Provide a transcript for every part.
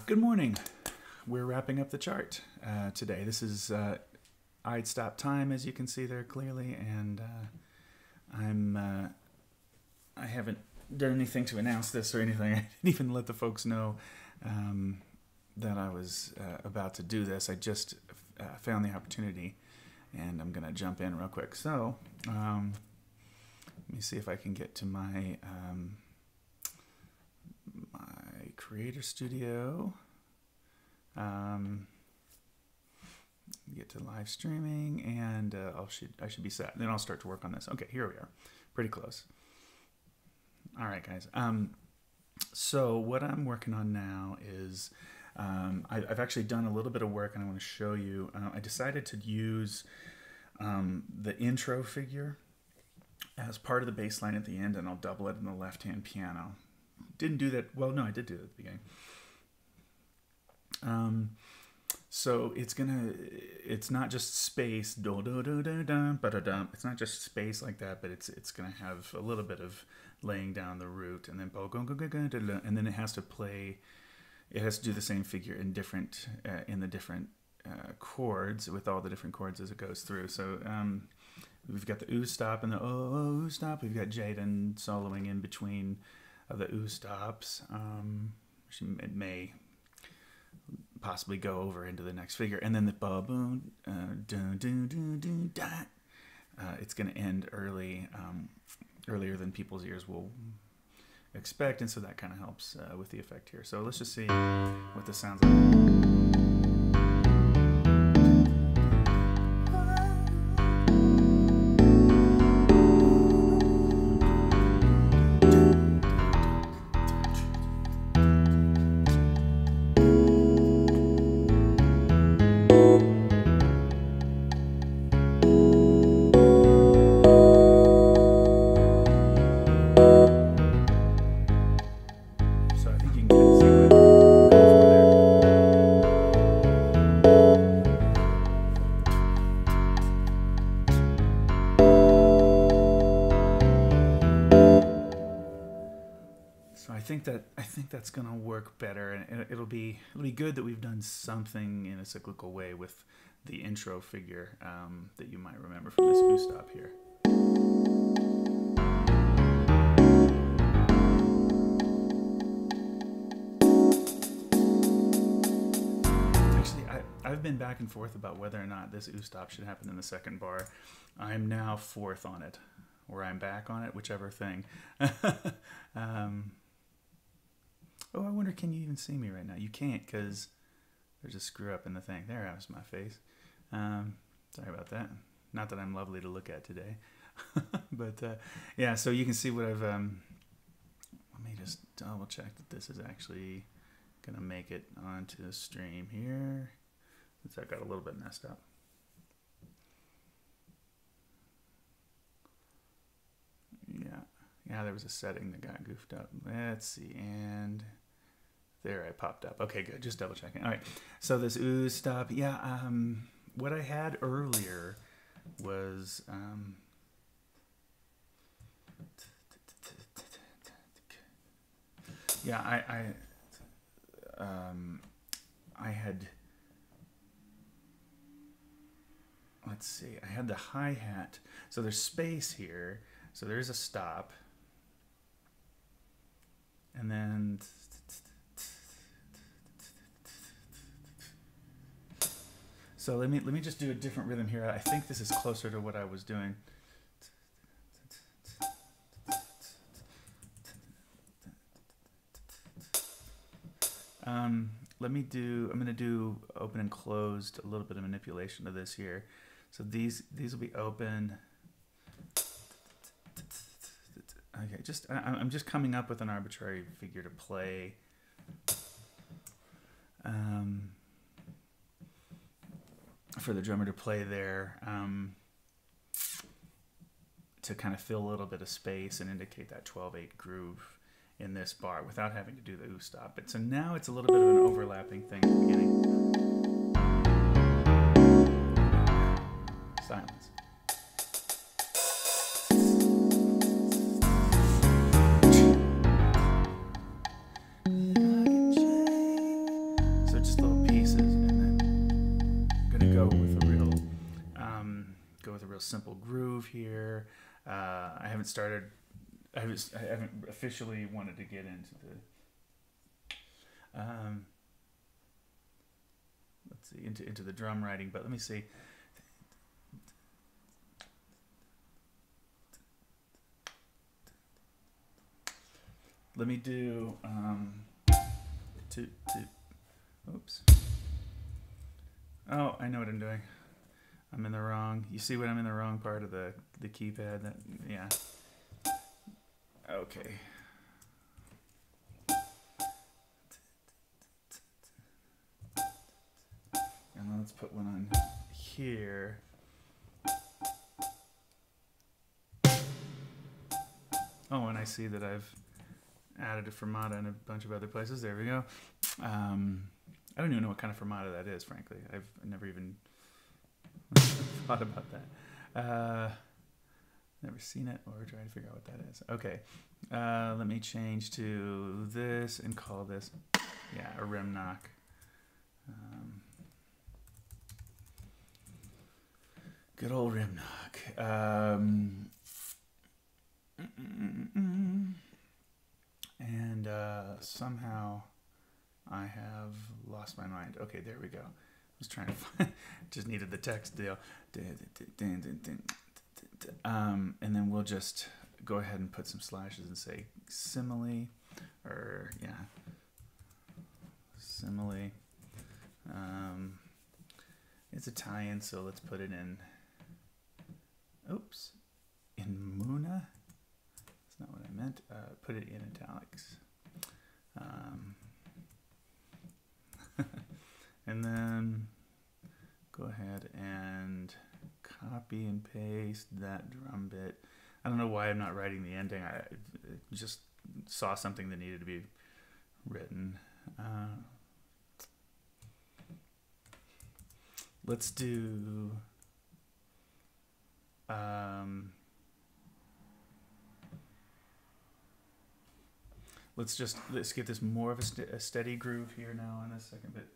Good morning. We're wrapping up the chart today. This is I'd stop time, as you can see there clearly, and I haven't done anything to announce this or anything. I didn't even let the folks know that I was about to do this. I just found the opportunity, and I'm going to jump in real quick. So let me see if I can get to my my Creator Studio. Get to live streaming, and I should be set. Then I'll start to work on this. Okay, here we are. Pretty close. All right, guys. So what I'm working on now is I've actually done a little bit of work, and I want to show you. I decided to use the intro figure as part of the bass line at the end, and I'll double it in the left-hand piano. Didn't do that. Well, no, I did do it at the beginning. So it's not just space, do do do do dum ba da dum. It's not just space like that, but it's gonna have a little bit of laying down the root, and then and then it has to play. It has to do the same figure in different in the different chords, with all the different chords as it goes through. So we've got the ooh stop and the oh stop. We've got Jaden soloing in between the ooh stops. It may possibly go over into the next figure, and then the ba boom dun dun dun dun da. It's going to end earlier than people's ears will expect, and so that kind of helps with the effect here. So let's just see what this sounds like. I think that's gonna work better, and it'll be good that we've done something in a cyclical way with the intro figure that you might remember from this ooh stop here. Actually, I've been back and forth about whether or not this ooh stop should happen in the second bar. I'm now fourth on it, or I'm back on it, whichever thing. Oh, I wonder, can you even see me right now? You can't, because there's a screw up in the thing. There was my face. Sorry about that. Not that I'm lovely to look at today. But, yeah, so you can see what I've... let me just double check that this is actually going to make it onto the stream here, since I got a little bit messed up. Yeah, there was a setting that got goofed up. Let's see, and... there, I popped up. Okay, good. Just double checking. All right. So this ooh stop. Yeah. What I had earlier was yeah. I had. Let's see. I had the hi-hat. So there's space here. So there's a stop. And then. So let me just do a different rhythm here. I think this is closer to what I was doing. I'm going to do open and closed, a little bit of manipulation of this here. So these will be open. Okay, I'm just coming up with an arbitrary figure to play. For the drummer to play there, to kind of fill a little bit of space and indicate that 12/8 groove in this bar without having to do the ooh stop. But so now it's a little bit of an overlapping thing at the beginning. Silence. real simple groove here. I haven't started. I haven't officially wanted to get into the. Let's see, into the drum writing, but let me see. Let me do oops. Oh, I know what I'm doing. I'm in the wrong. You see what I'm in the wrong part of the keypad? That, yeah. Okay. And then let's put one on here. Oh, and I see that I've added a fermata in a bunch of other places. There we go. I don't even know what kind of fermata that is, frankly. I've never even thought about that. Never seen it or tried to figure out what that is. Okay. Let me change to this and call this, yeah, a rim knock. Good old rim knock. And somehow I have lost my mind. Okay, there we go. I was trying to find, just needed the text deal. And then we'll just go ahead and put some slashes and say simile, or yeah, simile. It's Italian, so let's put it in, oops, in Muna. That's not what I meant. Put it in italics. And then go ahead and copy and paste that drum bit. I don't know why I'm not writing the ending. I just saw something that needed to be written. Let's do let's get this more of a steady groove here now on this second bit.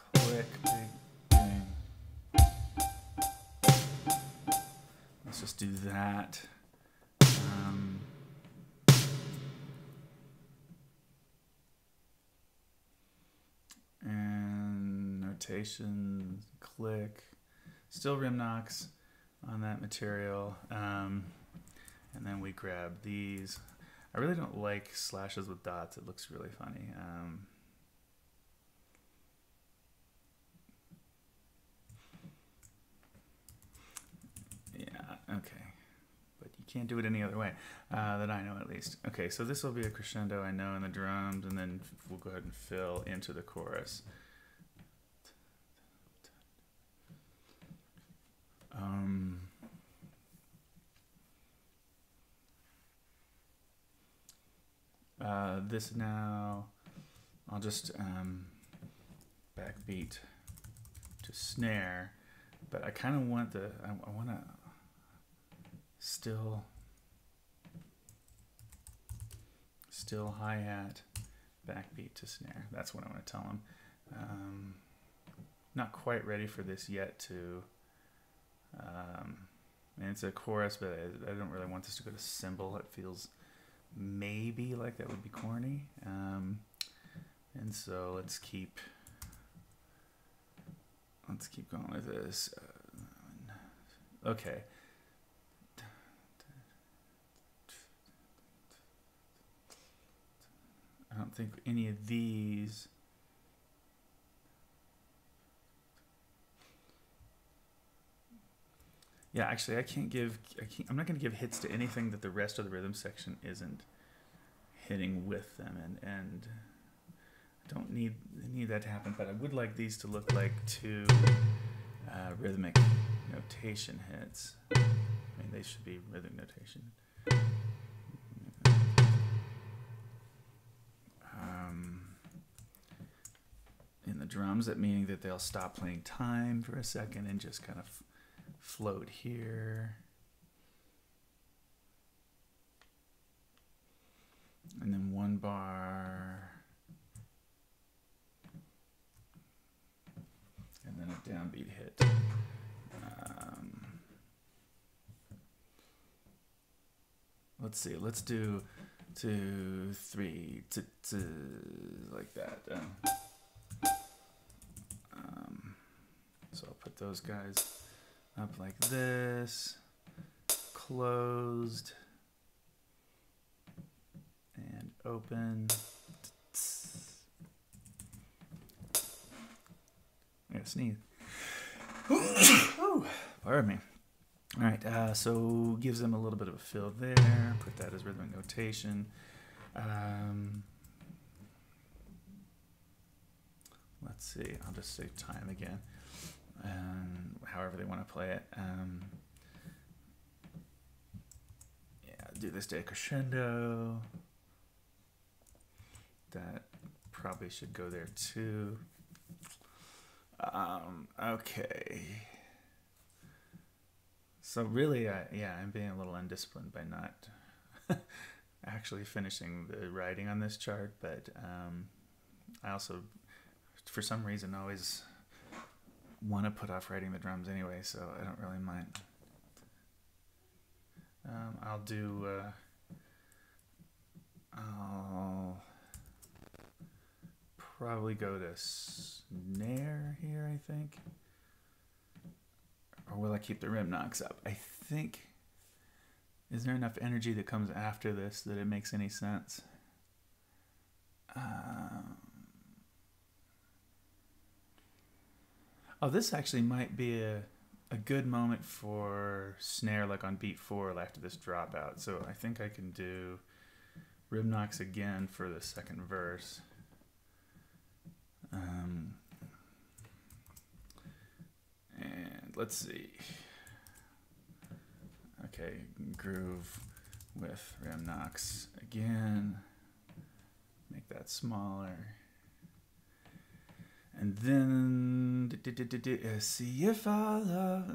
Click, big bang. Let's just do that. And notation, click. Still rim knocks on that material. And then we grab these. I really don't like slashes with dots. It looks really funny. Yeah, okay. But you can't do it any other way, that I know at least. Okay, so this will be a crescendo, I know, in the drums, and then we'll go ahead and fill into the chorus. This now, I'll just backbeat to snare, but I kind of want the, I want to still hi-hat, backbeat to snare. That's what I want to tell them. Not quite ready for this yet to, and it's a chorus, but I don't really want this to go to cymbal. It feels maybe like that would be corny. And so let's keep going with this. Okay. I don't think any of these. Yeah, actually, I'm not going to give hits to anything that the rest of the rhythm section isn't hitting with them, and I don't need that to happen, but I would like these to look like two rhythmic notation hits. I mean, they should be rhythmic notation. In the drums, that meaning that they'll stop playing time for a second and just kind of float here. And then one bar. And then a downbeat hit. let's see. Let's do 2, 3, like that. So I'll put those guys up like this, closed, and open. I gotta sneeze. Pardon me. All right, so gives them a little bit of a fill there. Put that as rhythmic notation. Let's see. I'll just say time again. However they want to play it. Yeah, do this decrescendo. That probably should go there too. Okay. So really, yeah, I'm being a little undisciplined by not actually finishing the writing on this chart, but I also, for some reason, always want to put off writing the drums anyway, so I don't really mind. I'll probably go to snare here, I think. Or will I keep the rim knocks up? I think, is there enough energy that comes after this that it makes any sense? Oh, this actually might be a good moment for snare, like on beat 4 after this dropout. So I think I can do rim knocks again for the second verse. And let's see. Okay, groove with rim knocks again. Make that smaller. And then see if our love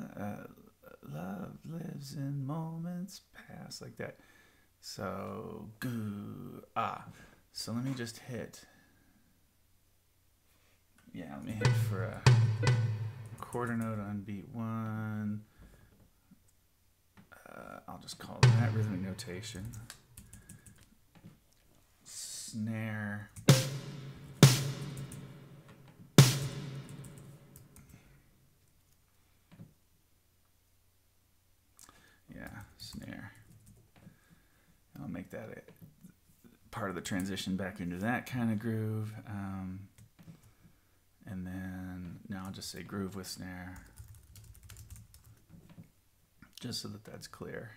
lives in moments past, like that. So so let me just hit. Yeah, let me hit for a quarter note on beat 1. I'll just call that rhythmic notation. Snare. Yeah, snare. I'll make that a part of the transition back into that kind of groove. And then now I'll just say groove with snare, just so that that's clear.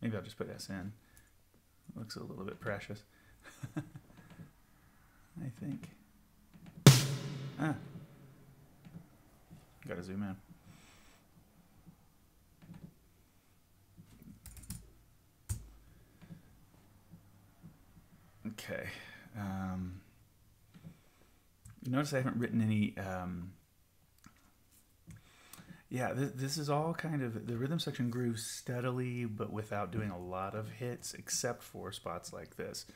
Maybe I'll just put S in. Looks a little bit precious. I think. Gotta zoom in. Okay. You notice I haven't written any. Yeah, this is all kind of, the rhythm section grooves steadily, but without doing a lot of hits, except for spots like this.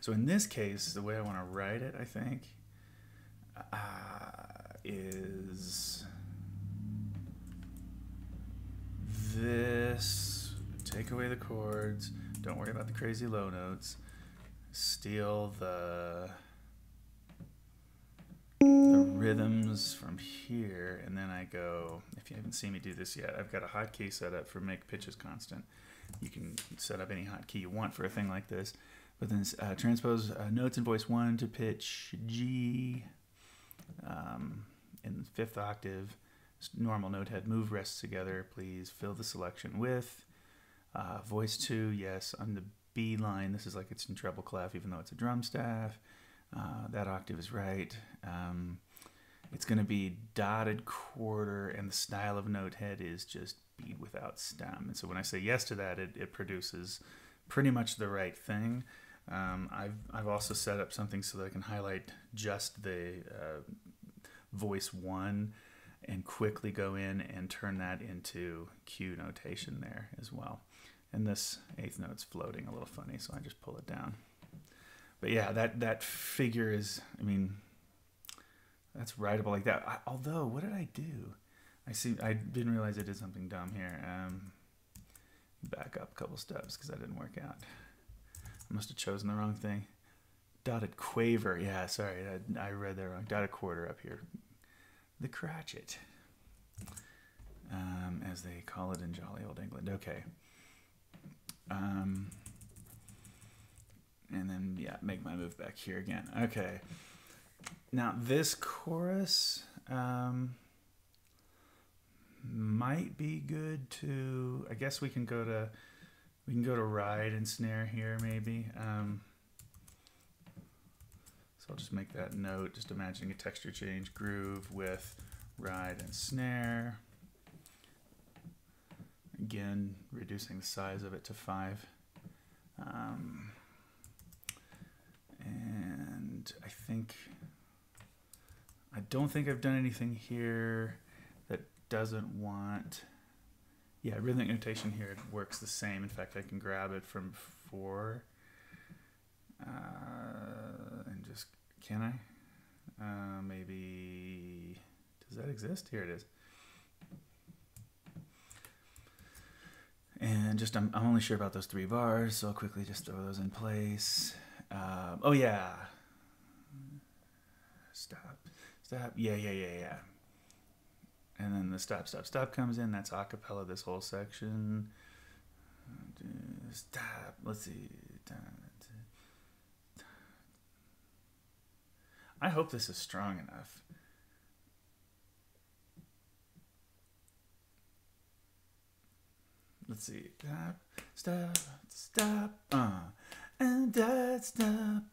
So in this case, the way I want to write it, I think, is this. Take away the chords. Don't worry about the crazy low notes. Steal the rhythms from here, and then I go, if you haven't seen me do this yet, I've got a hotkey set up for make pitches constant. You can set up any hotkey you want for a thing like this, but then transpose notes in voice 1 to pitch G in the 5th octave. Normal note head, move rests together, please fill the selection with voice 2, yes, on the B line, this is like it's in treble clef, even though it's a drum staff. That octave is right. It's going to be dotted quarter, and the style of note head is just beat without stem. And so when I say yes to that, it produces pretty much the right thing. I've also set up something so that I can highlight just the voice 1 and quickly go in and turn that into Q notation there as well. And this 8th note's floating a little funny, so I just pull it down. But yeah, that figure is, I mean, that's writable like that. Although, what did I do? I see. I didn't realize I did something dumb here. Back up a couple steps because that didn't work out. I must have chosen the wrong thing. Dotted quaver. Yeah, sorry. I read that wrong. Dotted quarter up here. The cratchit. As they call it in jolly old England. Okay. And then, yeah, make my move back here again. Okay. Now, this chorus might be good to... I guess we can go to ride and snare here, maybe. So I'll just make that note, just imagining a texture change groove with ride and snare. Again, reducing the size of it to 5. And I don't think I've done anything here that doesn't want, yeah, rhythmic notation here, it works the same. In fact, I can grab it from 4, and just, can I? Maybe, does that exist? Here it is. And just, I'm only sure about those 3 bars, so I'll quickly just throw those in place. Oh yeah. Stop. Yeah. And then the stop comes in. That's a cappella, this whole section. Stop. Let's see. I hope this is strong enough. Let's see. Stop. And that's stop.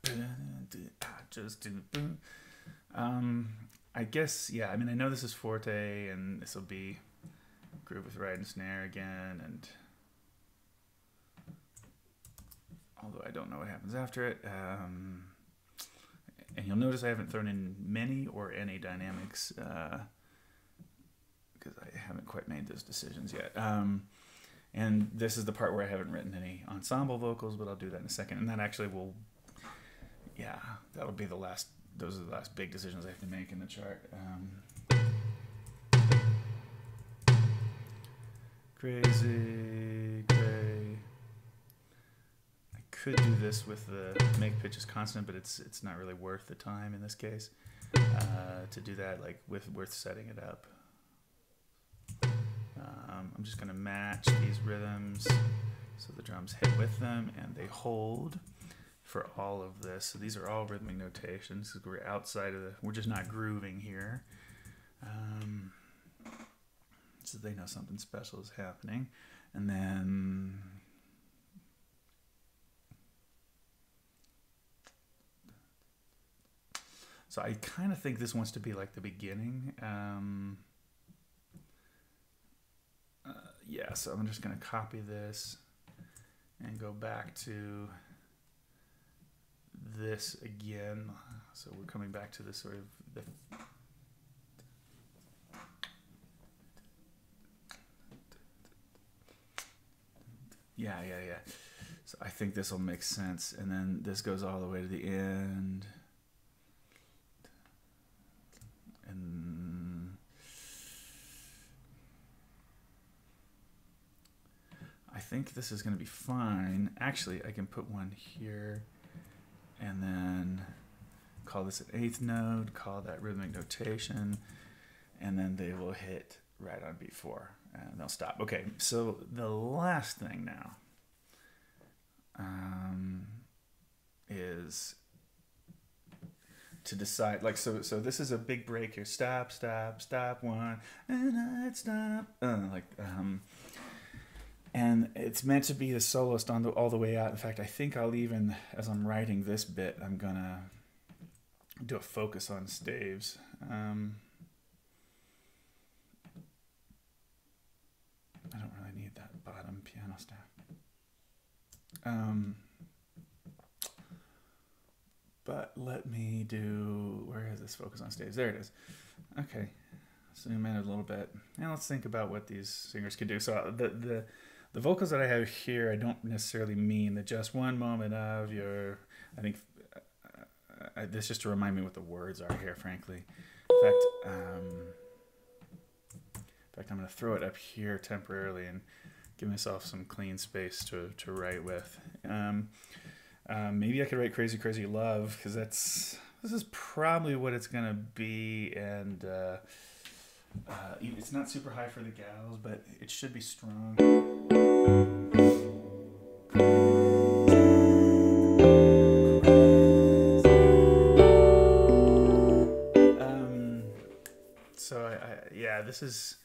Just do. I guess, yeah, I mean, I know this is forte, and this will be groove with ride and snare again, and although I don't know what happens after it. And you'll notice I haven't thrown in many or any dynamics, because I haven't quite made those decisions yet. And this is the part where I haven't written any ensemble vocals, but I'll do that in a second. And that actually will, yeah, that'll be the last, those are the last big decisions I have to make in the chart. Crazy gray. I could do this with the make pitches constant, but it's not really worth the time in this case to do that, like worth setting it up. I'm just going to match these rhythms so the drums hit with them and they hold for all of this. So these are all rhythmic notations because we're outside of we're just not grooving here. So they know something special is happening. And then so I kind of think this wants to be like the beginning. Yeah, so I'm just going to copy this and go back to this again. So we're coming back to this sort of yeah. So I think this will make sense. And then this goes all the way to the end. And I think this is going to be fine. Actually, I can put one here and then call this an 8th note, call that rhythmic notation, and then they will hit right on B4 and they'll stop. Okay, so the last thing now is to decide, like, so this is a big break here. Stop, 1, and I'd stop. And it's meant to be the soloist on all the way out. In fact, I think I'll even, as I'm writing this bit, I'm gonna do a focus on staves. I don't really need that bottom piano staff. But let me do, where is this focus on staves? There it is. Okay, zoom in a little bit. Now let's think about what these singers could do. So the vocals that I have here, I don't necessarily mean the just one moment of your, I think, this just to remind me what the words are here, frankly. In fact, In fact, I'm going to throw it up here temporarily and give myself some clean space to write with. Maybe I could write Crazy Crazy Love, because this is probably what it's going to be, and it's not super high for the gals, but it should be strong. This is,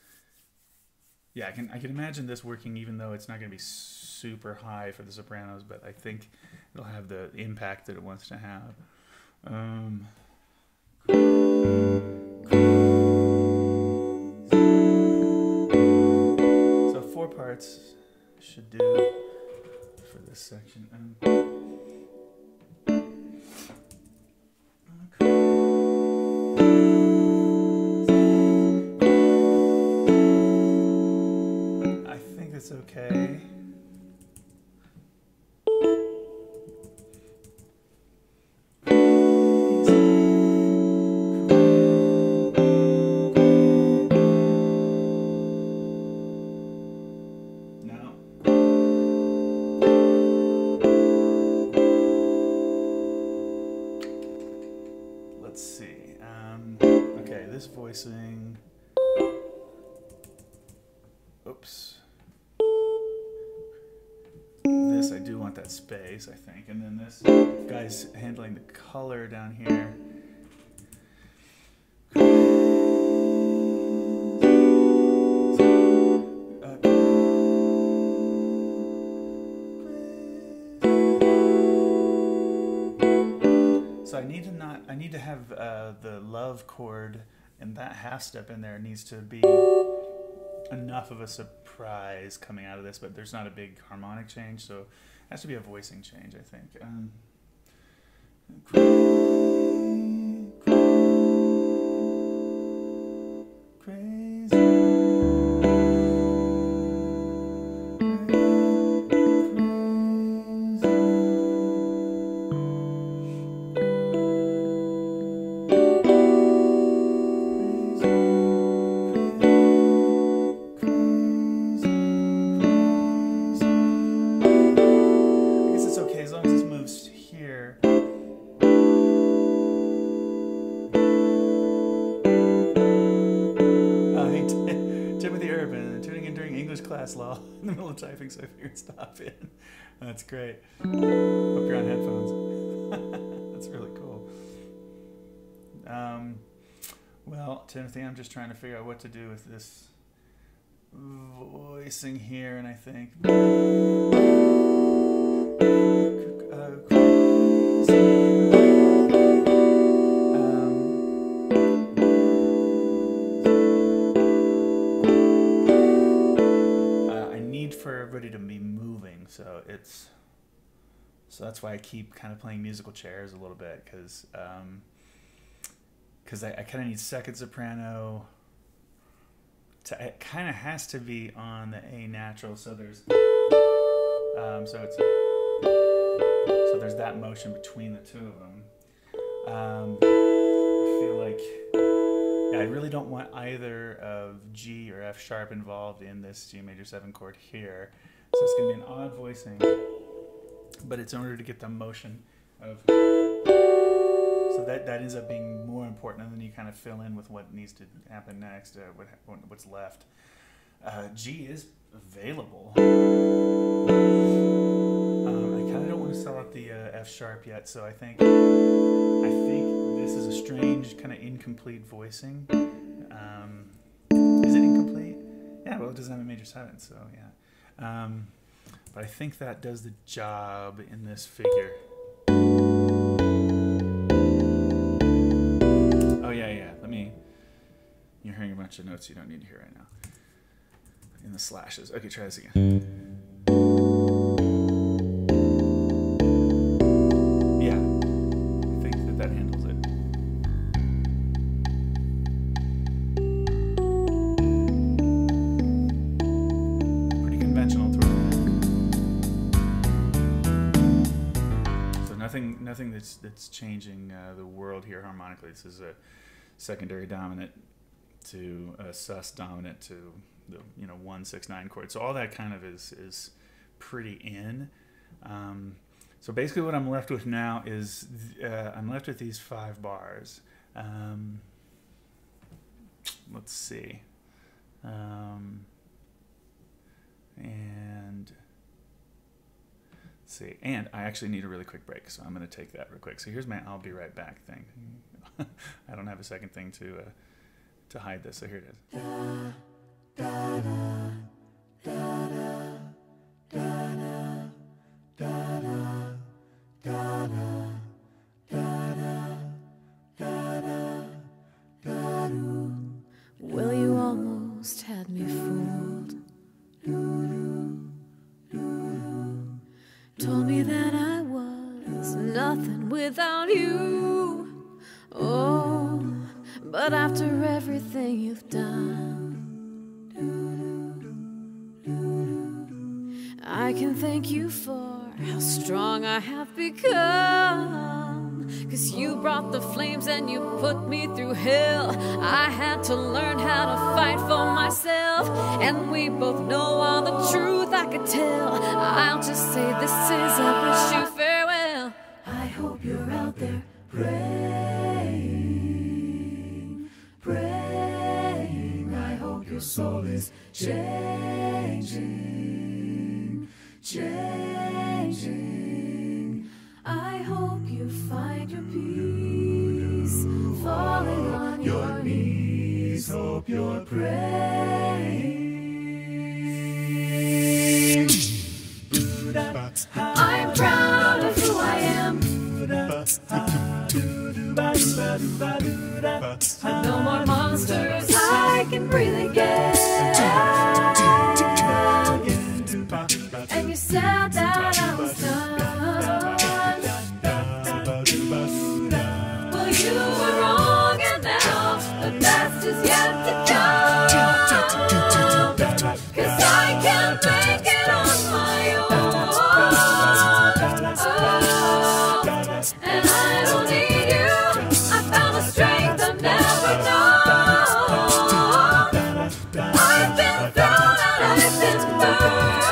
I can imagine this working, even though it's not going to be super high for the sopranos, but I think it'll have the impact that it wants to have. So 4 parts should do for this section. It's okay. No. Let's see. Okay, this voicing. Oops. This, I do want that space, I think. And then this guy's handling the color down here. So I need to have the love chord, and that half step in there needs to be enough of a surprise coming out of this, but there's not a big harmonic change, so it has to be a voicing change, I think. Law in the middle of typing, so I figured stop in. That's great. Hope you're on headphones. That's really cool. Well, Timothy, I'm just trying to figure out what to do with this voicing here, and I think for everybody to be moving, so that's why I keep kind of playing musical chairs a little bit, because I kind of need second soprano it kind of has to be on the A natural, so there's so there's that motion between the two of them. I feel like I really don't want either of G or F sharp involved in this G major 7 chord here. So it's going to be an odd voicing, but it's in order to get the motion of, so that ends up being more important, and then you kind of fill in with what needs to happen next, what's left. G is available. I kind of don't want to sell out the F sharp yet, so I think this is a strange kind of incomplete voicing. Is it incomplete? Yeah, well, it doesn't have a major 7, so yeah. But I think that does the job in this figure. Oh yeah. You're hearing a bunch of notes you don't need to hear right now. In the slashes. Okay, try this again. Yeah, I think that handles it. Pretty conventional toward the end. So nothing that's changing the world here harmonically. This is a secondary dominant to a sus dominant to the 1-6-9 chord. So all that kind of is pretty in. So basically what I'm left with now is I'm left with these 5 bars. Let's see. And let's see. And I actually need a really quick break, so I'm going to take that real quick. So here's my "I'll be right back" thing. I don't have a second thing to hide this, so here it is. Da, da, da, da, da, da, da. Well, you almost had me fooled. Told me that I was nothing without you. Oh, but after everything you've done, I can thank you for how strong I have become. 'Cause you brought the flames and you put me through hell. I had to learn how to fight for myself, and we both know all the truth I could tell. I'll just say this is I wish you farewell. I hope you're out there praying, praying. I hope your soul is changing, changing. I hope you find your peace, falling on your knees. Hope you're praying. I'm proud of who I am. No more monsters I can breathe again. And you said that I was done. Well, you were wrong, and now the best is yet to come. 'Cause I can't make it on my own. And I don't need you. I found the strength I've never known. I've been thrown out, I've been burned.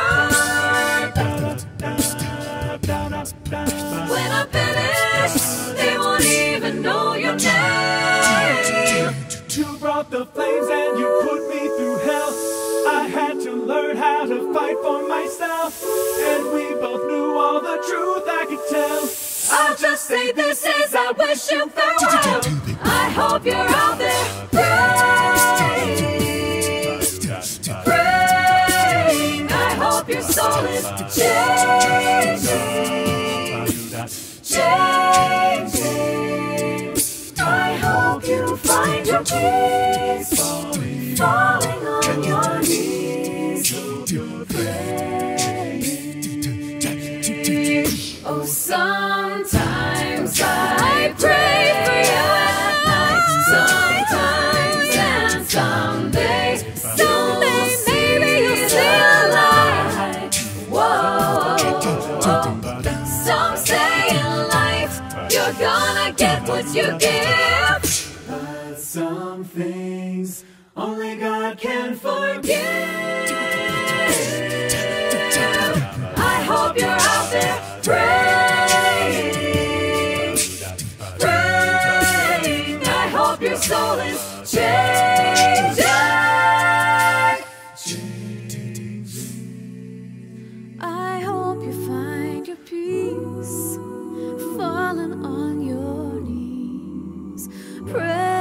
When I'm finished, they won't even know your name. You brought the flames and you put me through hell. I had to learn how to fight for myself, and we both knew all the truth I could tell. I'll just say this is I wish you farewell. I hope you're out there praying, praying. I hope your soul is changing, changing. I hope you find your peace, falling on your knees. Praying. Oh, sometimes I pray for you at night. Sometimes and someday, someday maybe you'll still alive. Whoa. Some say in life you're gonna get what you give, but some things only God can forgive. I hope you're out there praying, praying. I hope your soul is changing, changing. I hope you find your peace, falling on your knees, praying.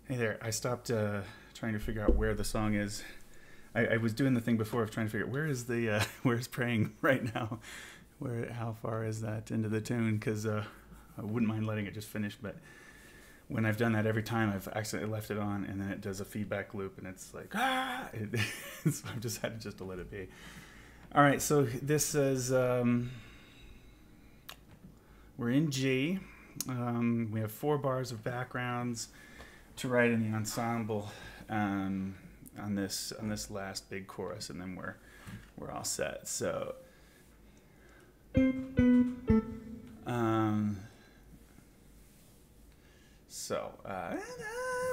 Hey there, I stopped trying to figure out where the song is. I was doing the thing before of trying to figure out where's praying right now? How far is that into the tune? Because I wouldn't mind letting it just finish, but when I've done that, every time I've accidentally left it on, and then it does a feedback loop, and it's like, so I've just had to let it be. All right, so this says we're in G. We have 4 bars of backgrounds to write in the ensemble on this last big chorus, and then we're all set. So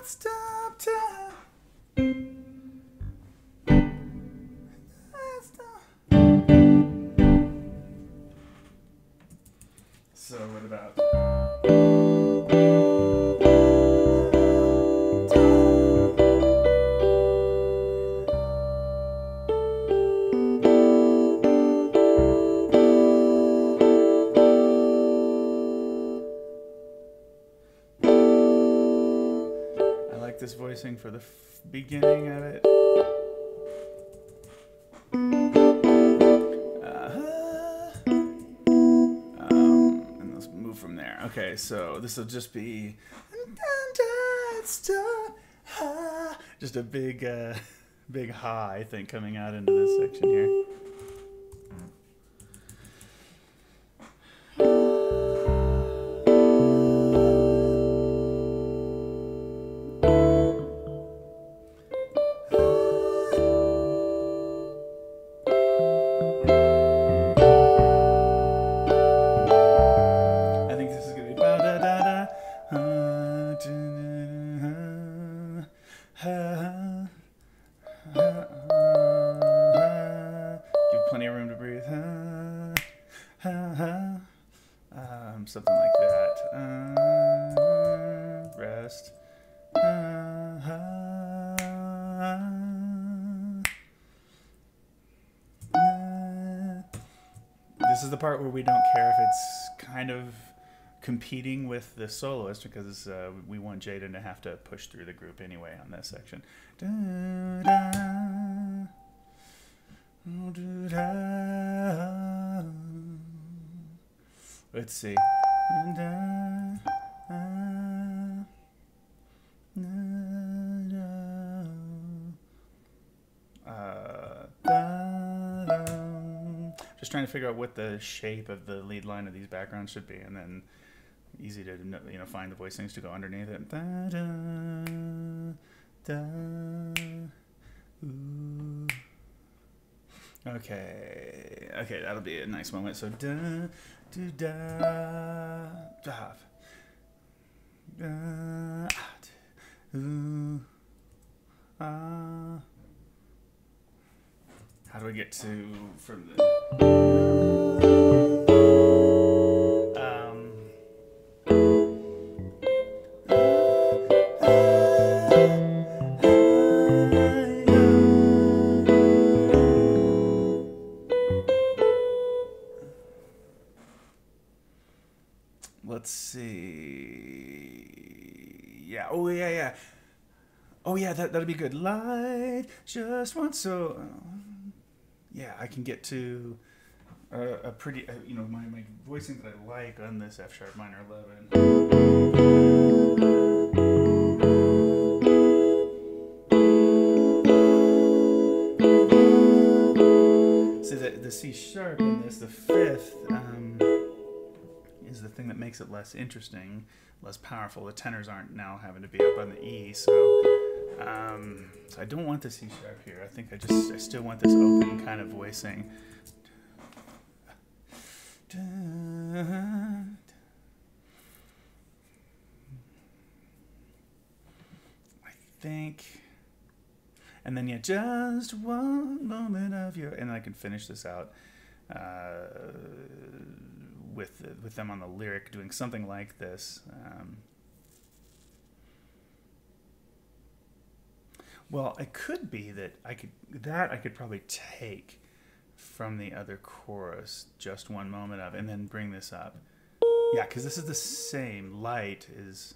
stop time. So what about? I like this voicing for the beginning of it. And let's move from there. Okay, so this will just be just a big ha, I think, coming out into this section here. Something like that. Rest. This is the part where we don't care if it's kind of competing with the soloist, because we want Jaden to have to push through the group anyway on this section. Let's see. Just trying to figure out what the shape of the lead line of these backgrounds should be, and then easy to find the voicings to go underneath it. Okay, that'll be a nice moment. So da do da da how do we get to from the let's see. Yeah. Oh yeah. Oh yeah. That'll be good. Light just once. So yeah, I can get to a pretty my voicing that I like on this F sharp minor 11. So the C sharp in this, the 5th. Is the thing that makes it less interesting, less powerful. The tenors aren't now having to be up on the E, so I don't want the C sharp here. I think I still want this open kind of voicing. I think, and then yeah, just one moment of your, and I can finish this out. With them on the lyric doing something like this. Well, it could be that I could probably take from the other chorus, just one moment of, and then bring this up. Yeah, because this is the same. Light is.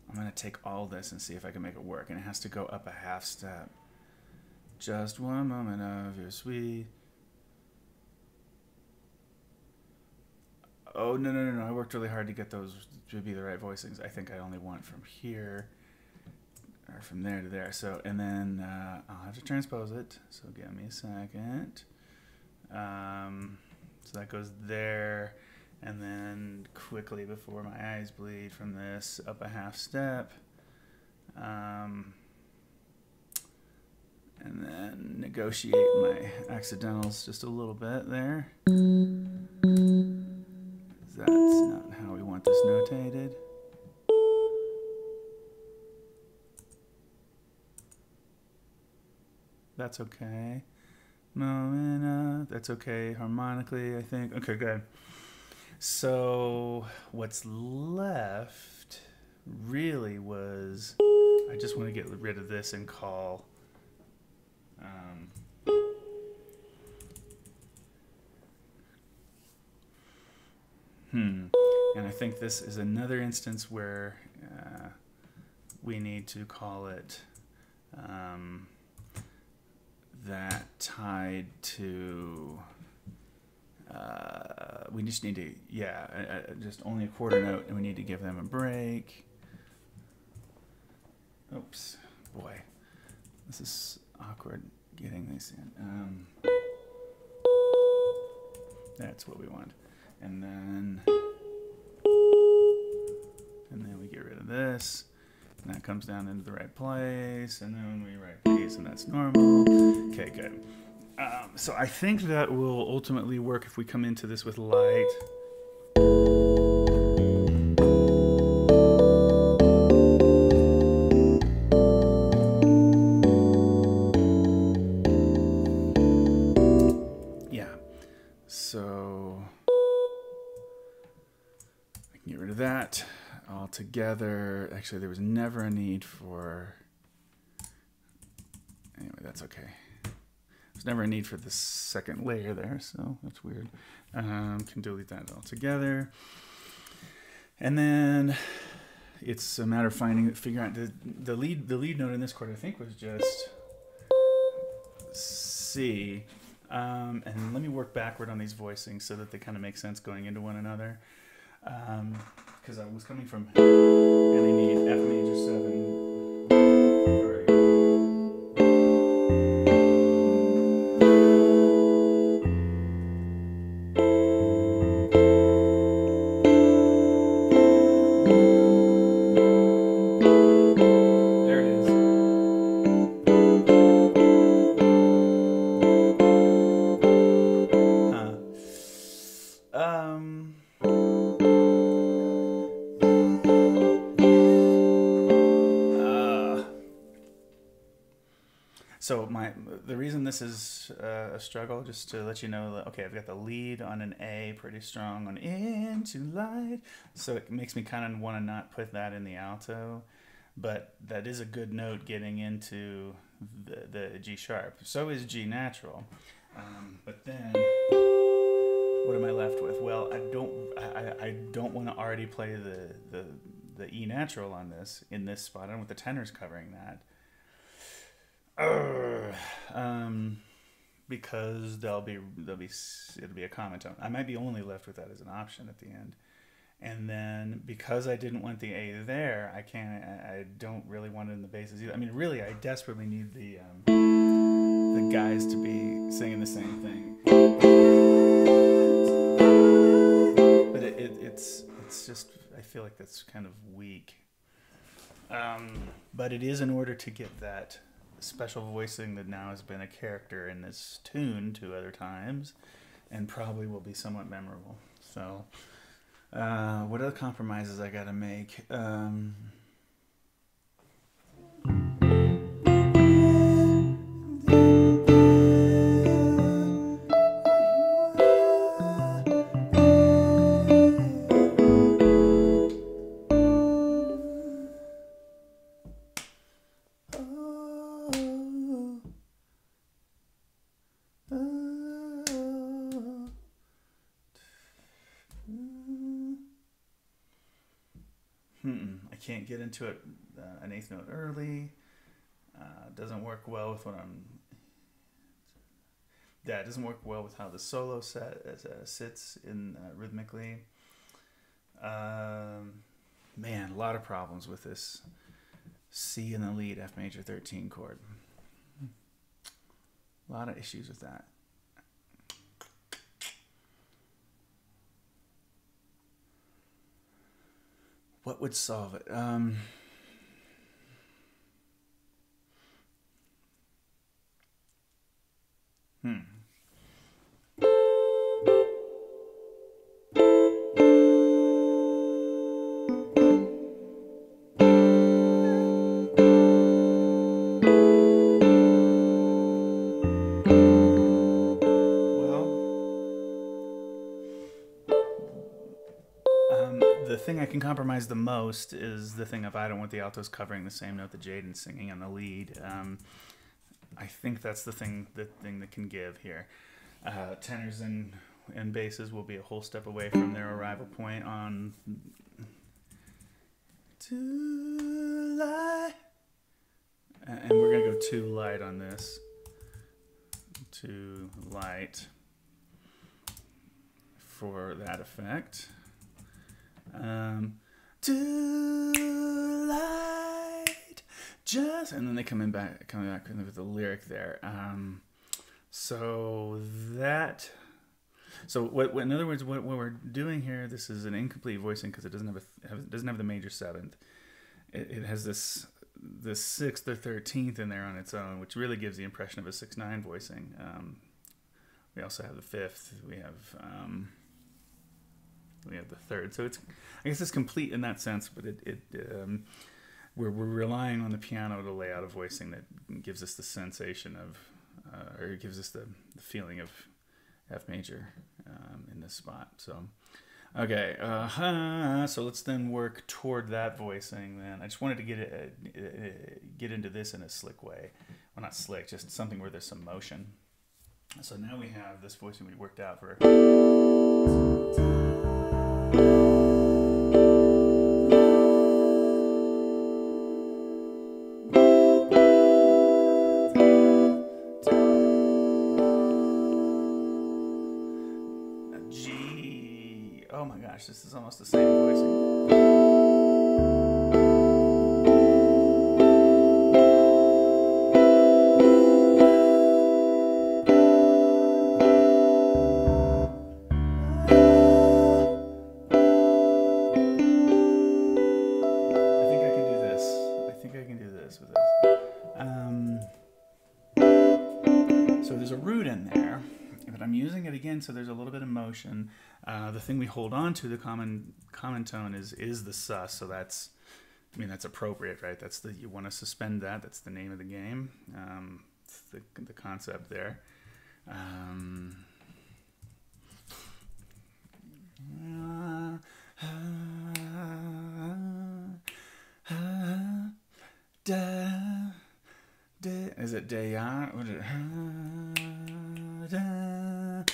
I'm going to take all this and see if I can make it work. And it has to go up a half step. Just one moment of your sweet Oh, no. I worked really hard to get those to be the right voicings. I think I only want from here, or from there to there. So, and then I'll have to transpose it. So give me a second. So that goes there. And then quickly, before my eyes bleed from this, up a half step. And then negotiate my accidentals just a little bit there. That's not how we want this notated. That's okay. That's okay harmonically, I think. Okay, good. So what's left really was, I just want to get rid of this and call and I think this is another instance where we need to call it that tied to we just need to just only a quarter note, and we need to give them a break. Oops, boy, this is awkward getting these in. That's what we want. And then we get rid of this, and that comes down into the right place, and then we write these, and that's normal. Okay, good. So I think that will ultimately work if we come into this with light. So I can get rid of that altogether. Actually, there was never a need for... Anyway, that's okay. There's never a need for the second layer there, so that's weird. Can delete that altogether. And then it's a matter of figuring out the lead note in this chord, I think, was just C. And let me work backward on these voicings so that they kind of make sense going into one another. Because I was coming from, and I need F major 7. So the reason this is a struggle, just to let you know, okay, I've got the lead on an A pretty strong on Into Light, so it makes me kind of want to not put that in the alto, but that is a good note getting into the G sharp. So is G natural, but then what am I left with? Well, I don't want to already play the E natural on this in this spot. I don't want the tenors covering that. Because it'll be a common tone. I might be only left with that as an option at the end, and then because I didn't want the A there, I don't really want it in the basses either. I mean, really, I desperately need the guys to be singing the same thing, but it's just, I feel like that's kind of weak. But it is in order to get that special voicing that now has been a character in this tune 2 other times, and probably will be somewhat memorable. So, what other compromises I gotta make? I can't get into it an 8th note early. Doesn't work well with what I'm... Yeah, it doesn't work well with how the solo sits in rhythmically. Man, a lot of problems with this C in the lead F major 13 chord. A lot of issues with that. What would solve it? The thing I can compromise the most is the thing of I don't want the altos covering the same note that Jaden's singing on the lead. I think that's the thing that can give here. Tenors and basses will be a whole step away from their arrival point on too light, and we're gonna go too light on this. Too light for that effect. Too light, just, and then they coming back with the lyric there. So what in other words, what we're doing here, this is an incomplete voicing because it doesn't have the major seventh. It has this 6th or 13th in there on its own, which really gives the impression of a 6/9 voicing. We also have the 5th. We have the 3rd. So I guess it's complete in that sense, but we're relying on the piano to lay out a voicing that gives us the sensation of, or gives us the feeling of F major in this spot. So, okay, so let's then work toward that voicing. Then I just wanted to get into this in a slick way. Well, not slick, just something where there's some motion. So now we have this voicing we worked out for. Oh my gosh, this is almost the same voicing. I think I can do this with this. So there's a root in there, but I'm using it again, so there's a little bit of motion. The thing we hold on to, the common tone, is the sus. So that's appropriate, right? You want to suspend that. That's the name of the game. It's the concept there. Is it da? What is it?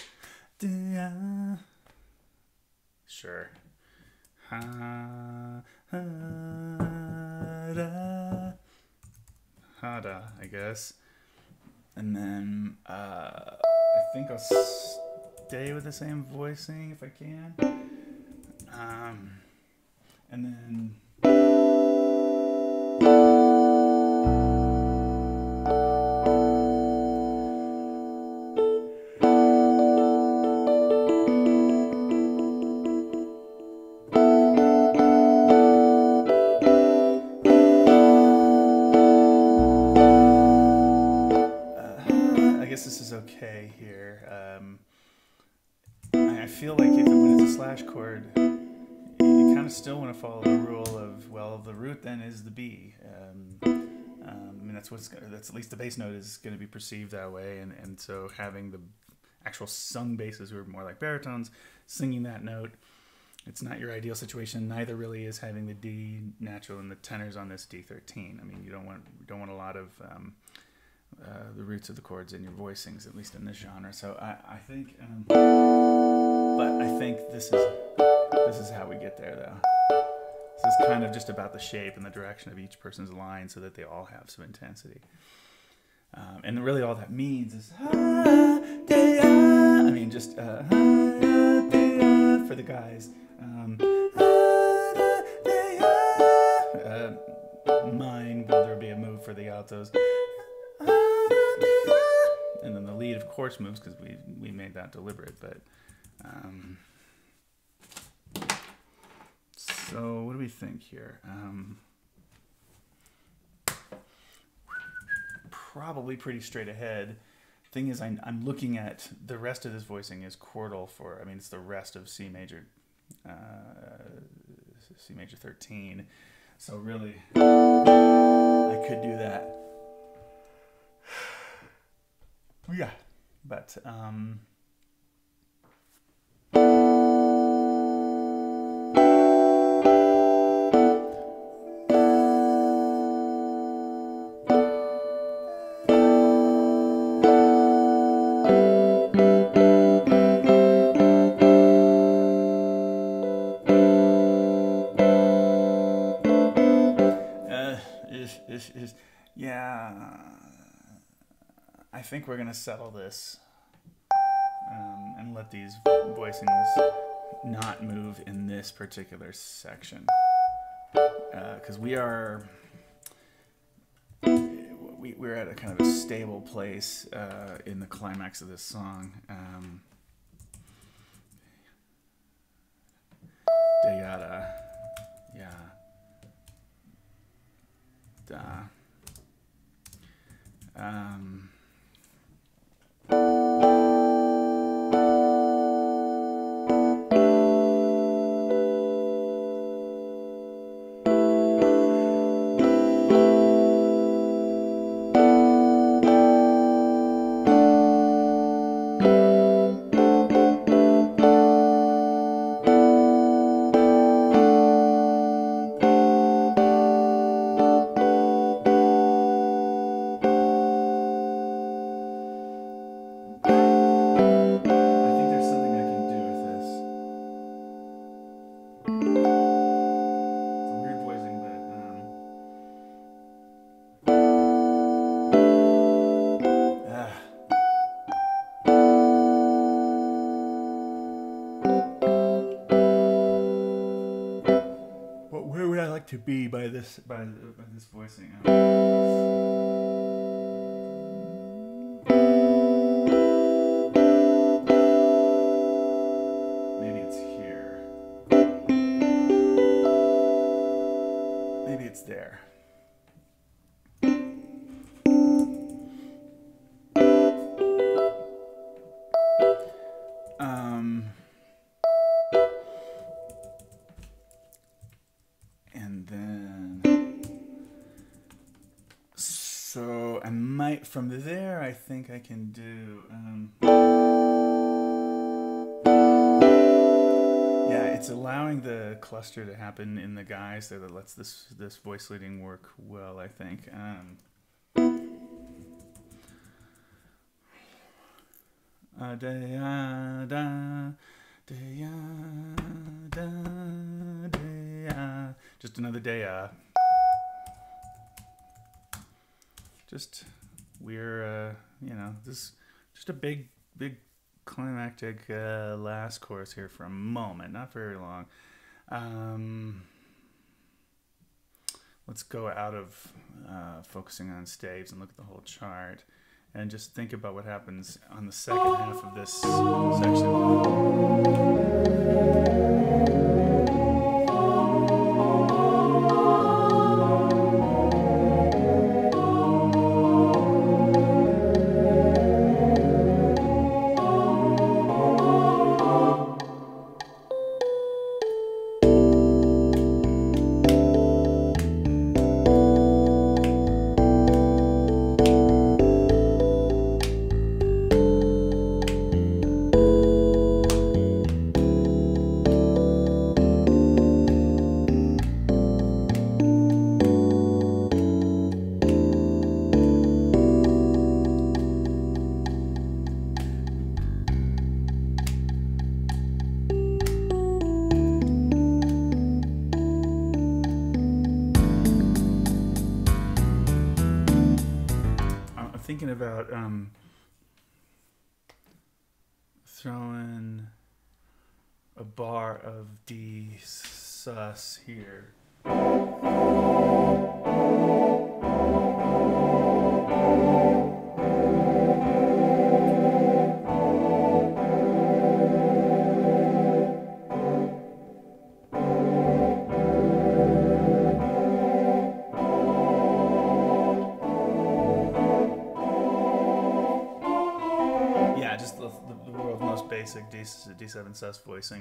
Sure. Hada, I guess. And then I think I'll stay with the same voicing if I can. And then okay here. I feel like when it's a slash chord, you kind of still want to follow the rule of, well, the root then is the B. That's at least the bass note is going to be perceived that way, and so having the actual sung basses who are more like baritones singing that note, it's not your ideal situation. Neither really is having the D natural and the tenors on this D13. I mean, you don't want a lot of the roots of the chords in your voicings, at least in this genre. So I think, but I think this is how we get there, though. This is kind of just about the shape and the direction of each person's line, so that they all have some intensity. And really, all that means is just for the guys. mine, will there be a move for the altos? And then the lead, of course, moves because we made that deliberate. But so what do we think here? Probably pretty straight ahead. Thing is, I'm looking at the rest of this voicing is chordal for. I mean, it's the rest of C major 13. So really, I could do that. Yeah, but yeah, I think we're gonna settle this and let these voicings not move in this particular section because we're at a kind of a stable place in the climax of this song. Da-yada, yeah. Da. Where would I like to be by this voicing? Maybe it's here. Maybe it's there. And then, so I might, from there, I think I can do, yeah, it's allowing the cluster to happen in the guys so that lets this voice leading work well, I think. Just another day. Just we're this just a big climactic last chorus here for a moment, not very long. Let's go out of focusing on staves and look at the whole chart and just think about what happens on the second half of this section. Thinking about throwing a bar of D sus here Yeah, just the world's most basic D7 sus voicing.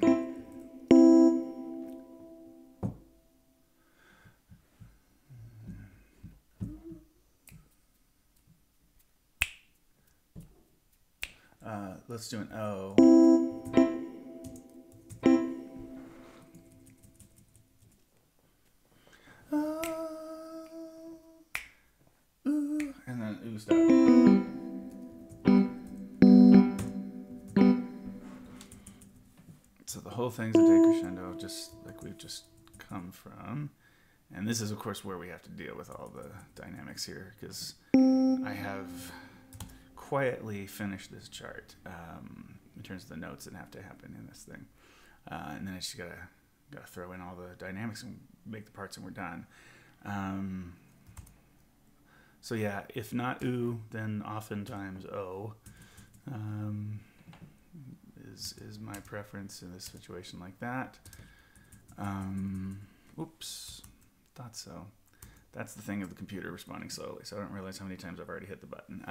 Let's do an O. Ooh, and then ooh stop. So the whole thing's a decrescendo, just like we've just come from. And this is, of course, where we have to deal with all the dynamics here, because I have quietly finished this chart in terms of the notes that have to happen in this thing. And then I just gotta throw in all the dynamics and make the parts, and we're done. So yeah, if not oo, then oftentimes o. Is my preference in this situation like that. Oops, thought so. That's the thing of the computer responding slowly, so I don't realize how many times I've already hit the button.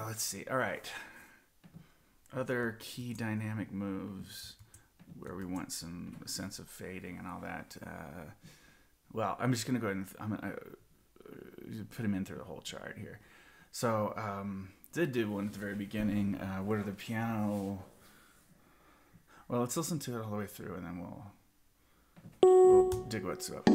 Let's see. All right. Other key dynamic moves where we want a sense of fading and all that. Well, I'm just going to go ahead and I'm gonna, put them in through the whole chart here. So, did do one at the very beginning. What are the piano? Well, let's listen to it all the way through, and then we'll dig what's up.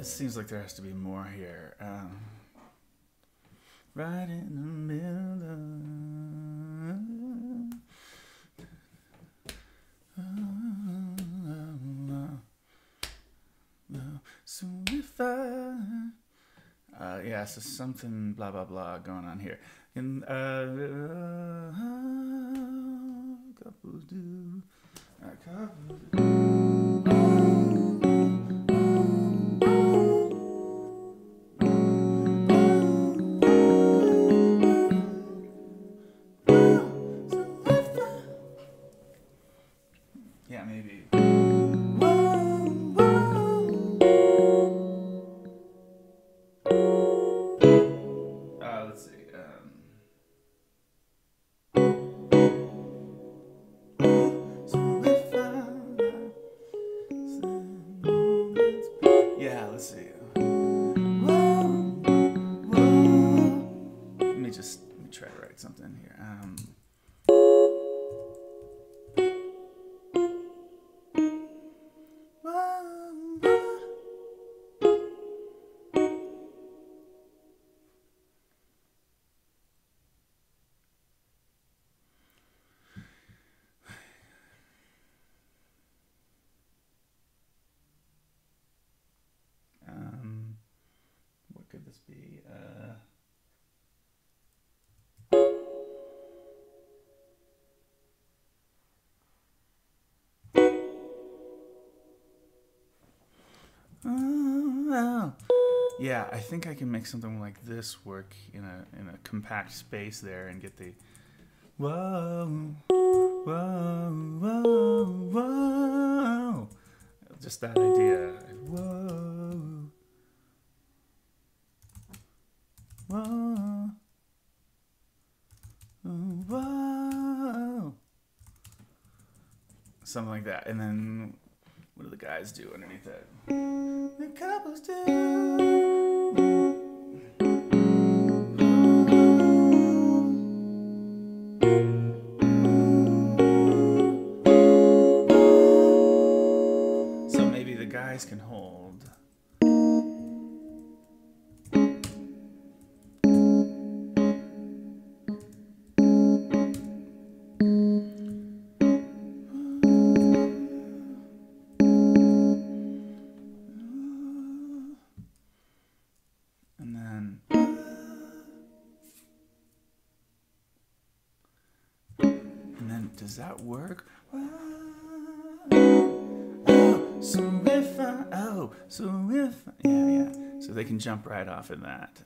Seems like there has to be more here. Right in the middle of so if yeah, so something blah blah blah going on here. And couples do, couples do. Yeah, maybe. let's see. Whoa, whoa. Let me try to write something here. What could this be? Yeah, I think I can make something like this work in a compact space there and get the whoa, whoa, whoa, whoa. Just that idea. Whoa, whoa, whoa. Something like that. And then what do the guys do underneath that? The couples do. So maybe the guys can hold. Does that work? Yeah. So they can jump right off of that.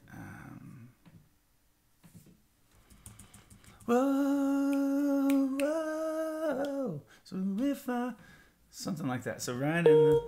Whoa. So if I, something like that. So right in the.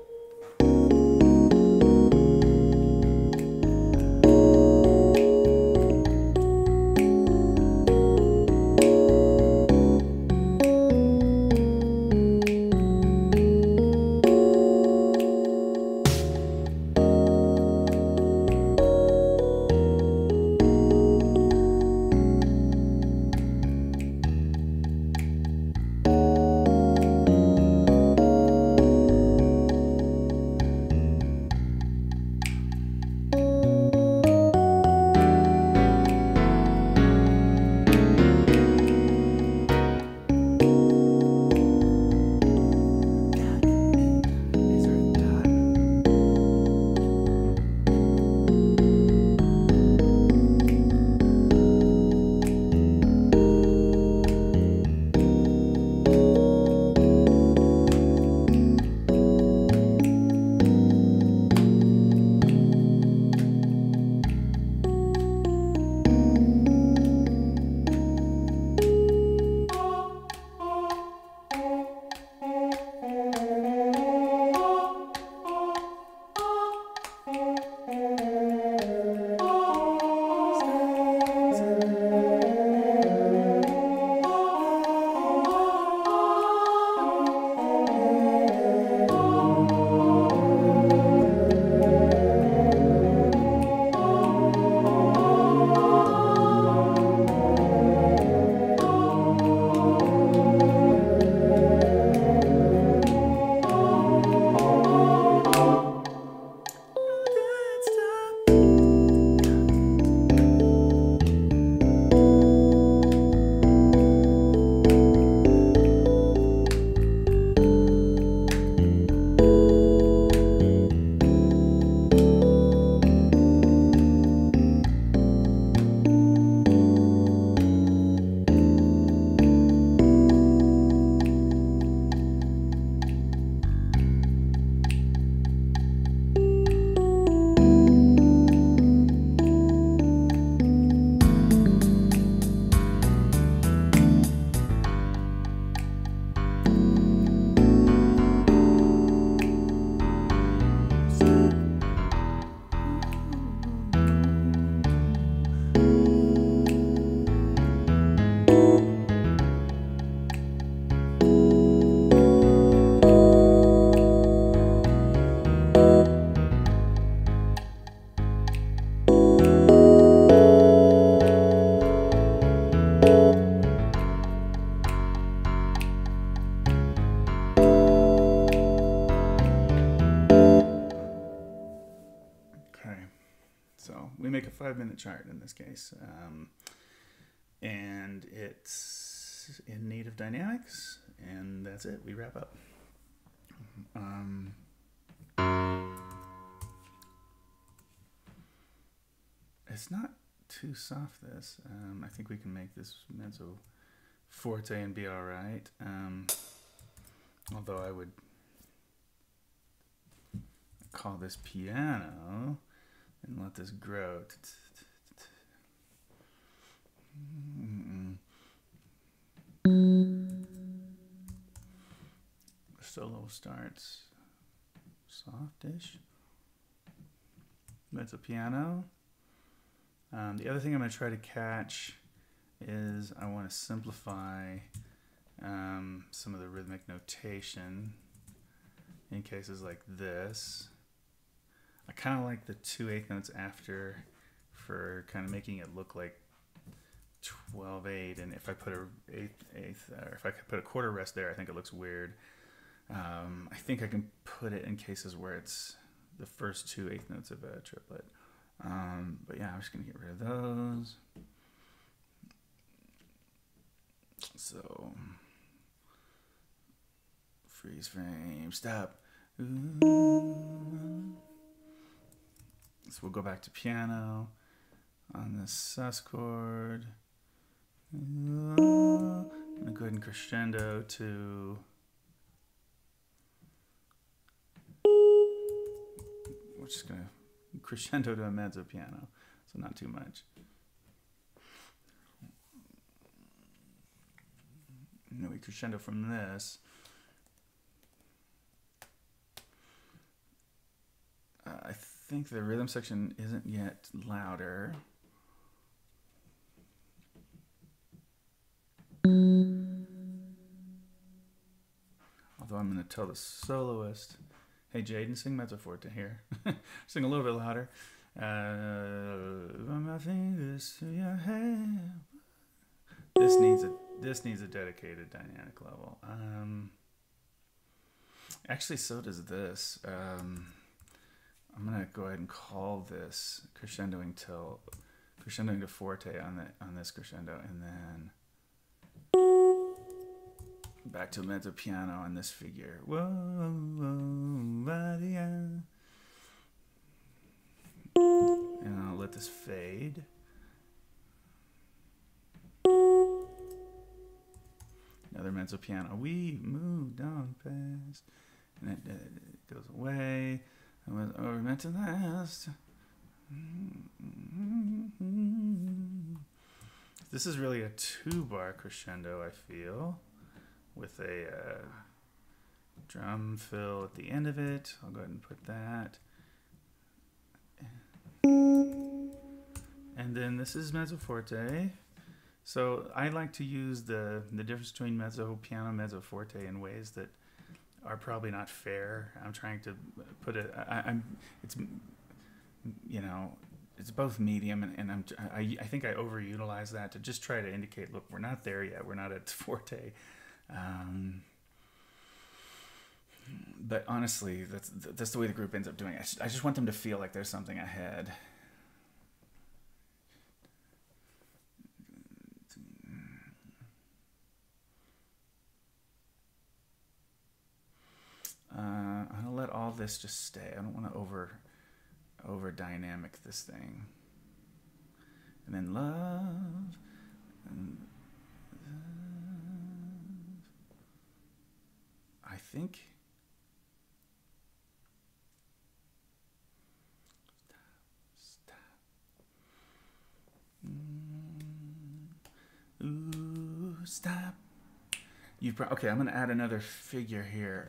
So we make a 5-minute chart in this case. And it's in need of dynamics, and that's it. We wrap up. It's not too soft, this. I think we can make this mezzo forte and be all right. Although I would call this piano and let this grow. Solo starts softish. Mezzo piano. The other thing I'm going to try to catch is I want to simplify some of the rhythmic notation in cases like this. I kind of like the 2/8 notes after for kind of making it look like 12/8, and if I put a eighth, or if I could put a quarter rest there, I think it looks weird. I think I can put it in cases where it's the first 2/8 notes of a triplet. But yeah, I'm just gonna get rid of those. So freeze frame, stop. Ooh. So we'll go back to piano on this sus chord. I'm gonna go ahead and crescendo to we're just gonna crescendo to a mezzo piano, so not too much. And then we crescendo from this. I think the rhythm section isn't yet louder. Although I'm going to tell the soloist, hey Jaden, sing mezzo forte here. Sing a little bit louder. Run my fingers through your hair. This needs a dedicated dynamic level. Actually, so does this. I'm gonna go ahead and call this crescendoing to forte on this crescendo, and then back to mezzo piano on this figure. Whoa, and I'll let this fade. Another mezzo piano. We moved on past, and it goes away. It was over meant to last. This is really a 2-bar crescendo, I feel, with a drum fill at the end of it. I'll go ahead and put that. And then this is mezzo forte. So I like to use the difference between mezzo piano, mezzo forte in ways that are probably not fair. I'm trying to put it. It's, you know, it's both medium, and I think I overutilize that to just try to indicate, look, we're not there yet. We're not at forte. But honestly, that's the way the group ends up doing it. I just want them to feel like there's something ahead. I'll let all this just stay. I don't want to over dynamic this thing. And then love. And I think stop. Ooh, stop. Okay, I'm gonna add another figure here.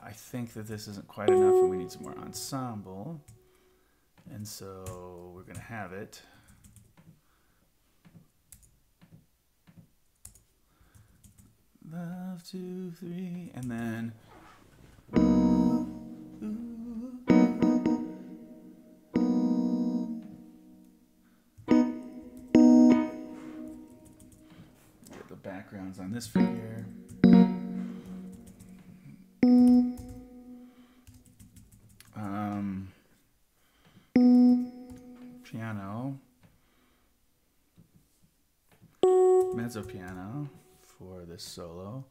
I think that this isn't quite enough, and we need some more ensemble. And so we're gonna have it. Love 2, 3, and then. Get the backgrounds on this figure. piano, mezzo piano for this solo.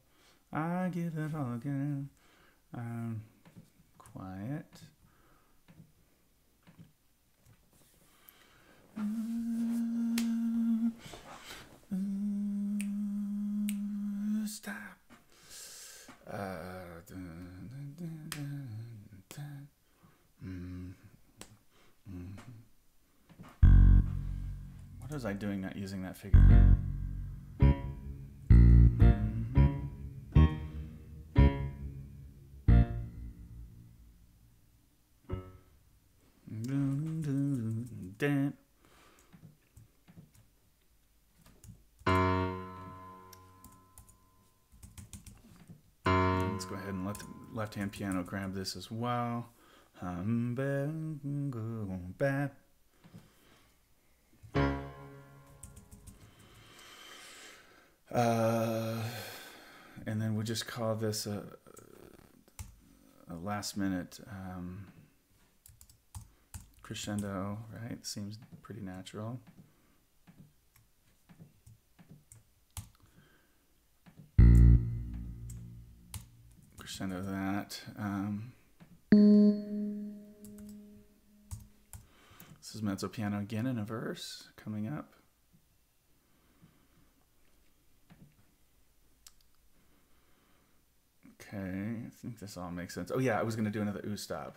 I give it all again. Quiet. Stop. What was I doing not using that figure? Let's go ahead and let the left-hand piano grab this as well. And then we'll just call this a last-minute crescendo, right? Seems pretty natural. Crescendo that. This is mezzo piano again in a verse coming up. Okay, I think this all makes sense. Oh yeah, I was going to do another ooh stop.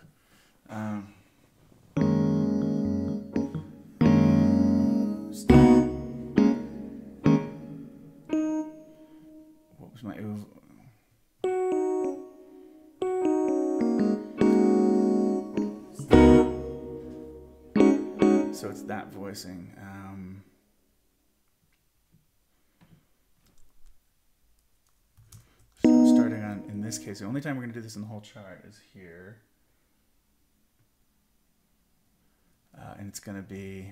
What was my ooh? So it's that voicing. So starting on, in this case, the only time we're going to do this in the whole chart is here. And it's going to be...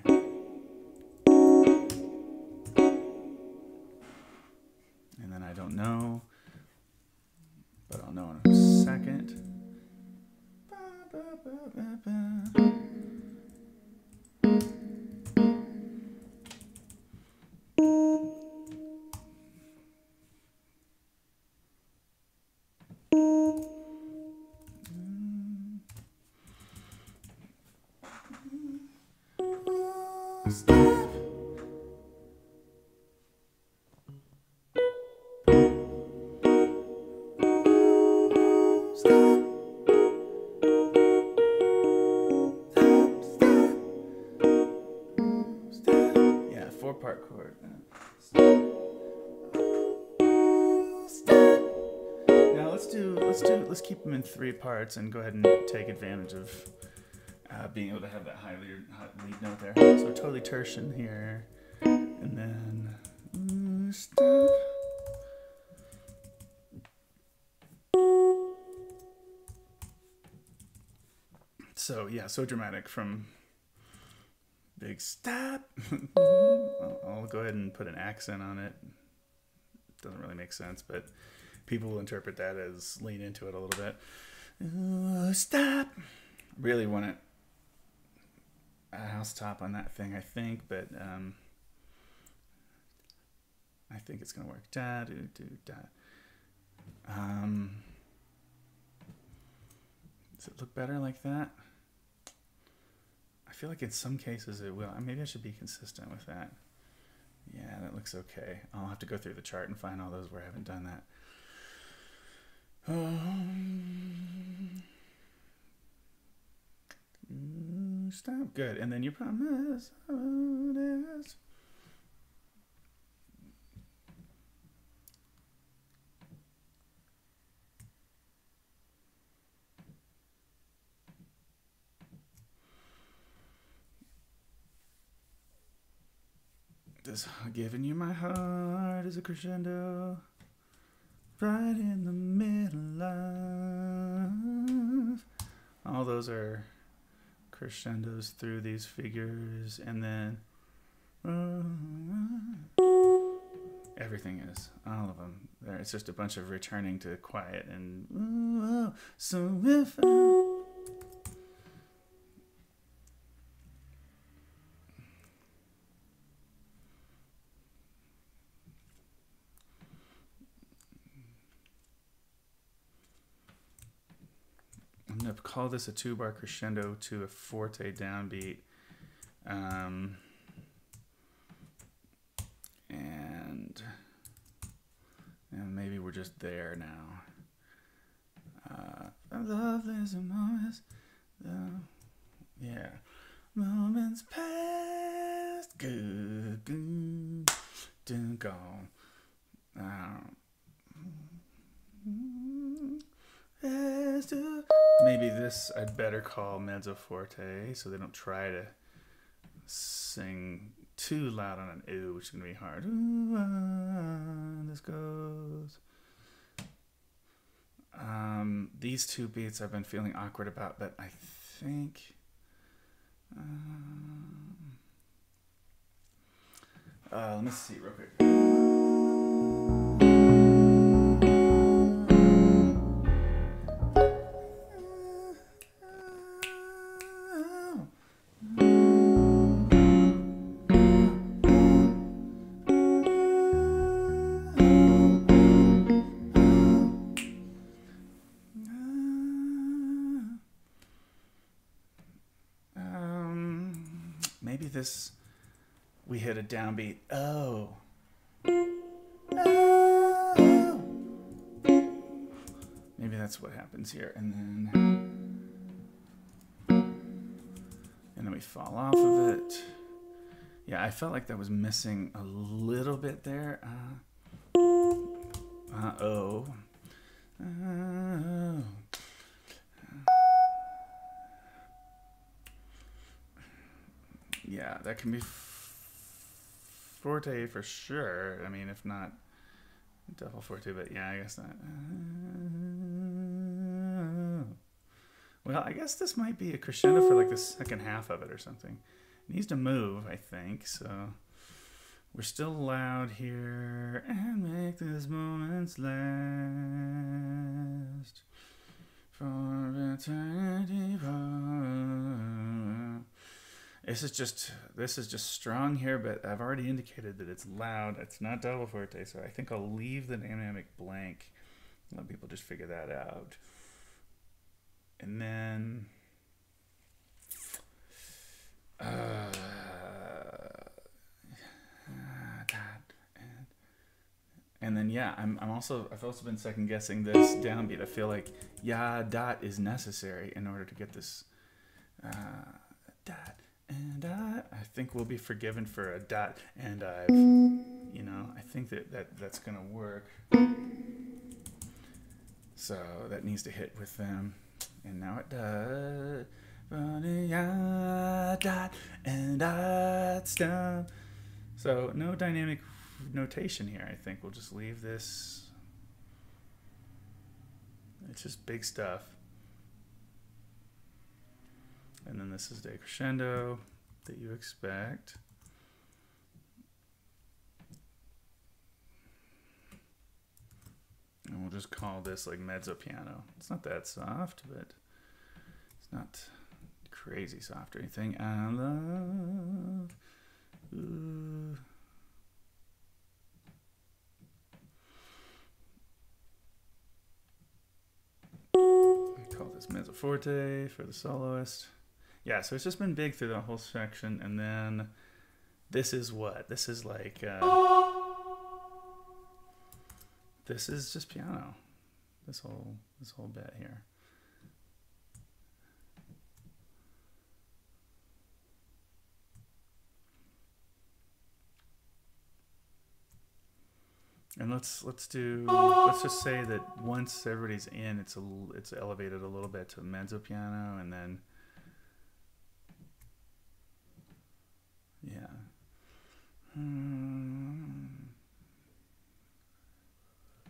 And then I don't know, but I'll know in a second. Stop. Yeah, 4-part chord. Now let's keep them in 3 parts and go ahead and take advantage of being able to have that high lead note there. So totally tertian here, and then stop. So yeah, so dramatic from big stop. I'll go ahead and put an accent on it. Doesn't really make sense, but people will interpret that as lean into it a little bit. Stop. Really want it a house top on that thing, I think, but I think it's gonna work. Da do do da. Does it look better like that? I feel like in some cases it will. Maybe I should be consistent with that. Yeah, that looks okay. I'll have to go through the chart and find all those where I haven't done that. Stop. Good. And then you promise. Oh, it is. This giving you my heart is a crescendo, right in the middle of. All those are crescendos through these figures, and then everything is, all of them. There, it's just a bunch of returning to quiet and so if going to call this a 2-bar crescendo to a forte downbeat. And maybe we're just there now. I love this moments. Yeah. Moments past. Good. Gone. Maybe this I'd better call mezzo forte so they don't try to sing too loud on an ooh, which is going to be hard. Ooh, this goes. These 2 beats I've been feeling awkward about, but I think let me see real quick. Maybe this, we hit a downbeat. Oh. Maybe that's what happens here. And then we fall off of it. Yeah, I felt like that was missing a little bit there. Oh. Yeah, that can be forte for sure. I mean, if not double forte, but yeah, I guess that. Well, I guess this might be a crescendo for like the second half of it or something. It needs to move, I think, so we're still loud here. And make this moments last for eternity. This is just strong here, but I've already indicated that it's loud. It's not double forte, so I think I'll leave the dynamic blank. Let people just figure that out. And then and then yeah, I've also been second guessing this downbeat. I feel like ya dot is necessary in order to get this dot. And I think we'll be forgiven for a dot and I've, I think that's going to work. So that needs to hit with them. And now it does. Dot and dot stop. So no dynamic notation here, I think. We'll just leave this. It's just big stuff. And then this is the crescendo that you expect. And we'll just call this like mezzo piano. It's not that soft, but it's not crazy soft or anything. I love. Ooh. I call this mezzo forte for the soloist. Yeah, so it's just been big through the whole section, and then this is what? This is like, this is just piano. This whole bit here. And let's just say that once everybody's in, it's elevated a little bit to mezzo piano, and then. Yeah.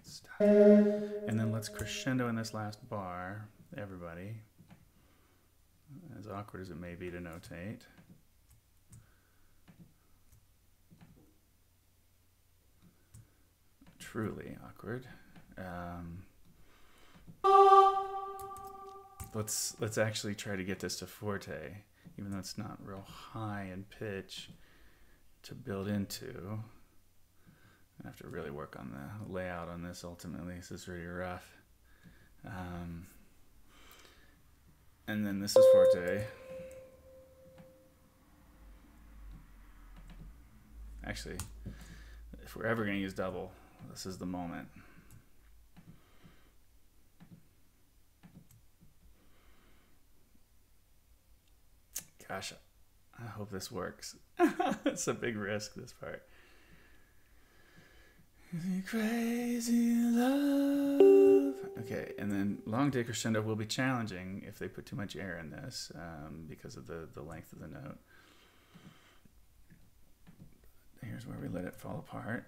Stop. And then let's crescendo in this last bar, everybody. As awkward as it may be to notate. Truly awkward. Let's actually try to get this to forte, even though it's not real high in pitch to build into. I have to really work on the layout on this ultimately. This is really rough. And then this is forte. Actually, if we're ever going to use double, this is the moment. Gosh, I hope this works. It's a big risk, this part. Crazy love. Okay, and then long decrescendo will be challenging if they put too much air in this because of the length of the note. Here's where we let it fall apart.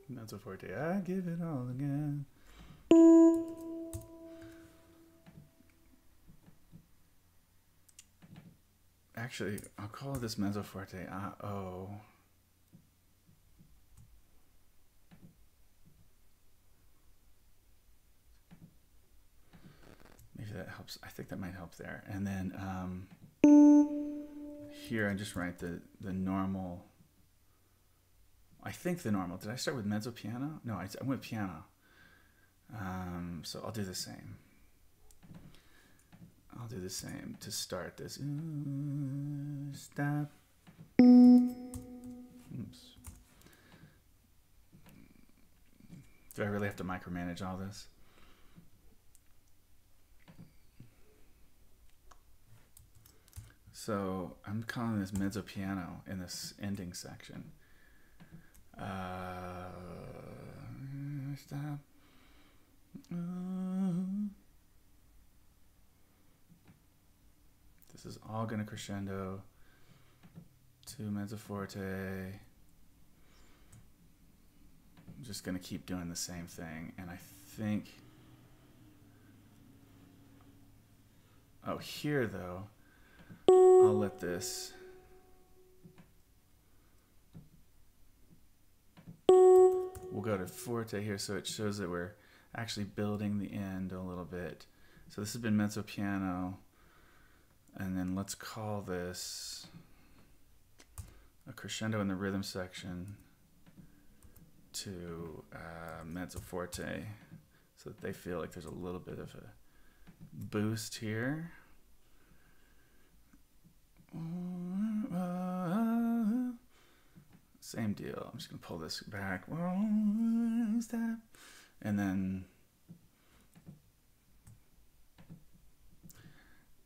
Mezzo forte, I give it all again. Actually, I'll call this mezzo forte oh. Maybe that helps. I think that might help there. And then here I just write the normal. I think the normal. Did I start with mezzo piano? No, I went piano. So I'll do the same. I'll do the same to start this. Stop. Oops. Do I really have to micromanage all this? So I'm calling this mezzo piano in this ending section. Stop. This is all going to crescendo to mezzo forte. I'm just going to keep doing the same thing. And I think, oh, here though, I'll let this, we'll go to forte here so it shows that we're actually building the end a little bit. So this has been mezzo piano. And then let's call this a crescendo in the rhythm section to mezzo forte so that they feel like there's a little bit of a boost here. Same deal. I'm just going to pull this back. And then...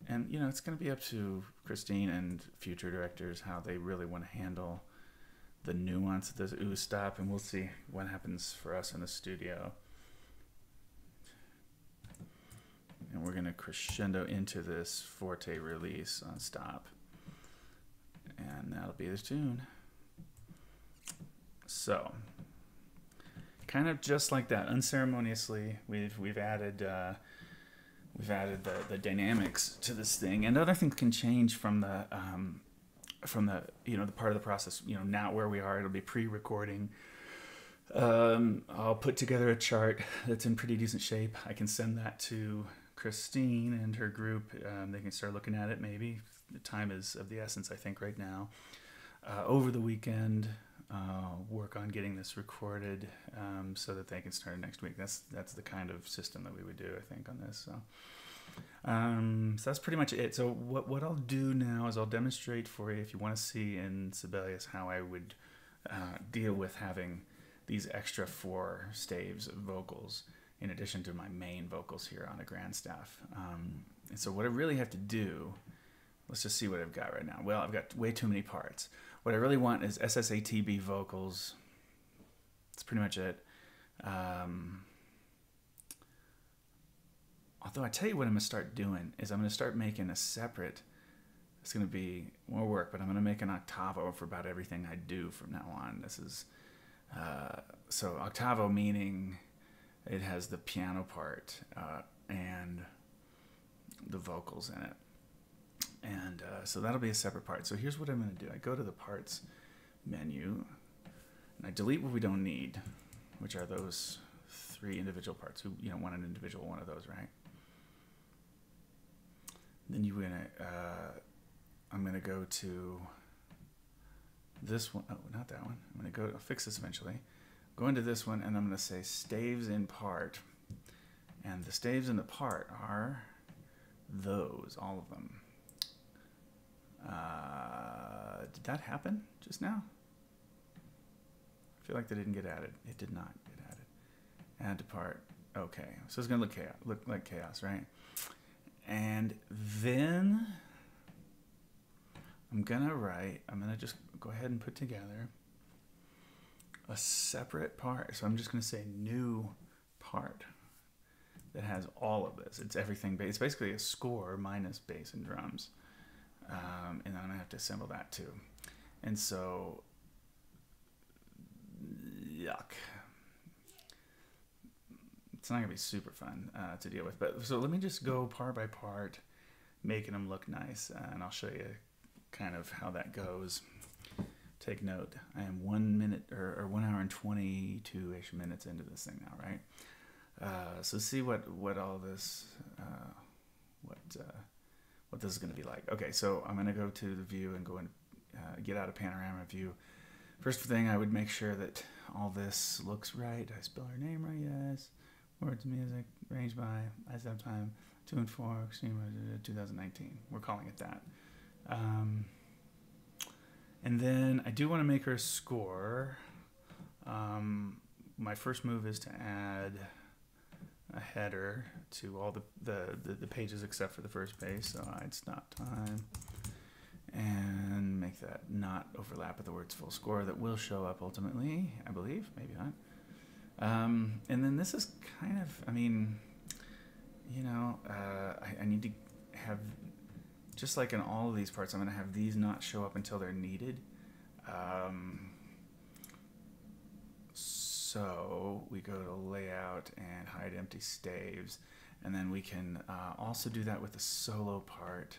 And, you know, it's going to be up to Christine and future directors how they really want to handle the nuance of this ooh stop, and we'll see what happens for us in the studio. And we're going to crescendo into this forte release on stop. And that'll be the tune. So, kind of just like that, unceremoniously, we've added... We've added the dynamics to this thing, and other things can change from the you know, the part of the process. You know, now where we are, it'll be pre-recording. I'll put together a chart that's in pretty decent shape. I can send that to Christine and her group. They can start looking at it. Maybe the time is of the essence, I think, right now. Over the weekend, work on getting this recorded so that they can start next week. That's the kind of system that we would do, I think, on this. So that's pretty much it. So what I'll do now is I'll demonstrate for you, if you want to see in Sibelius, how I would deal with having these extra 4 staves of vocals in addition to my main vocals here on a grand staff. And so what I really have to do, let's just see what I've got right now. Well, I've got way too many parts. What I really want is SSATB vocals. That's pretty much it. Although I tell you what I'm going to start doing is I'm going to start making a separate, it's going to be more work, but I'm going to make an octavo for about everything I do from now on. This is, so octavo meaning it has the piano part and the vocals in it. And so that'll be a separate part. So here's what I'm going to do. I go to the parts menu and I delete what we don't need, which are those 3 individual parts. You know, want an individual one of those, right? Then you're going to, I'm going to go to this one. Oh, not that one. I'm going to go, I'll fix this eventually. go into this one, and I'm going to say staves in part. And the staves in the part are those, all of them. Did that happen just now? I feel like they didn't get added. It did not get added. Add to part. Okay, so it's going to look like chaos, right? And then I'm going to just go ahead and put together a separate part. So I'm just going to say new part that has all of this. It's everything. It's basically a score minus bass and drums. And then I'm going to have to assemble that too. And so, yuck. It's not going to be super fun to deal with. But so let me just go part by part, making them look nice. And I'll show you kind of how that goes. Take note. I am 1 minute or 1 hour and 22-ish minutes into this thing now, right? So see what all this, what this is going to be like. Okay, so I'm going to go to the view and go and get out of panorama view. First thing, I would make sure that all this looks right. I spell her name right? Yes. Words, music, range by, ISAB time, 2 and 4, extreme, 2019. We're calling it that. And then I do want to make her a score. My first move is to add a header to all the pages except for the first page. So I'd stop time and make that not overlap with the words full score. That will show up ultimately, I believe, maybe not. And then this is kind of, I mean, you know, I need to have, just like in all of these parts, I'm going to have these not show up until they're needed. So we go to layout and hide empty staves, and then we can also do that with the solo part,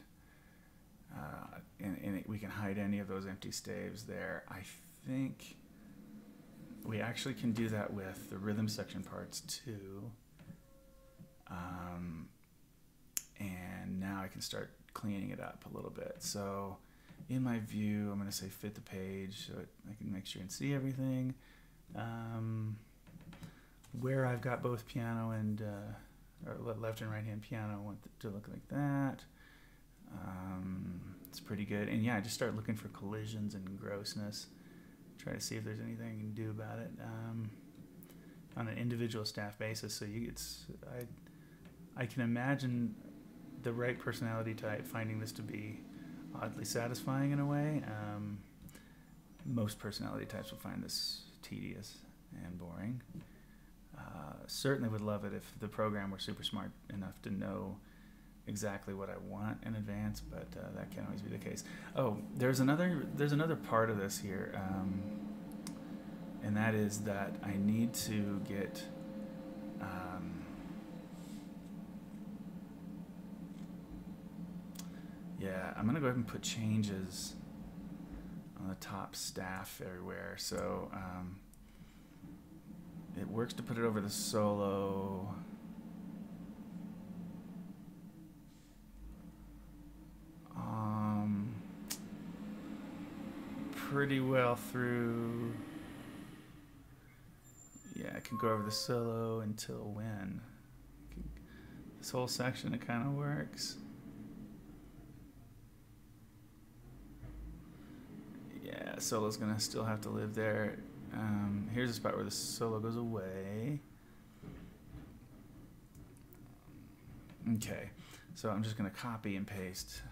and we can hide any of those empty staves there. I think we actually can do that with the rhythm section parts too. And now I can start cleaning it up a little bit. So in my view, I'm going to say fit the page so I can make sure and see everything. Where I've got both piano and or left and right hand piano, I want it to look like that. It's pretty good. And yeah, I just start looking for collisions and grossness. Try to see if there's anything you can do about it on an individual staff basis. So I can imagine the right personality type finding this to be oddly satisfying in a way. Most personality types will find this tedious and boring. Certainly would love it if the program were super smart enough to know exactly what I want in advance, but that can't always be the case. Oh, there's another part of this here, and that is that I need to get yeah, I'm gonna go ahead and put changes on the top staff everywhere. So it works to put it over the solo. Pretty well through. Yeah, I can go over the solo until when? This whole section, it kind of works. Yeah, solo's gonna still have to live there. Here's a spot where the solo goes away. Okay, so I'm just gonna copy and paste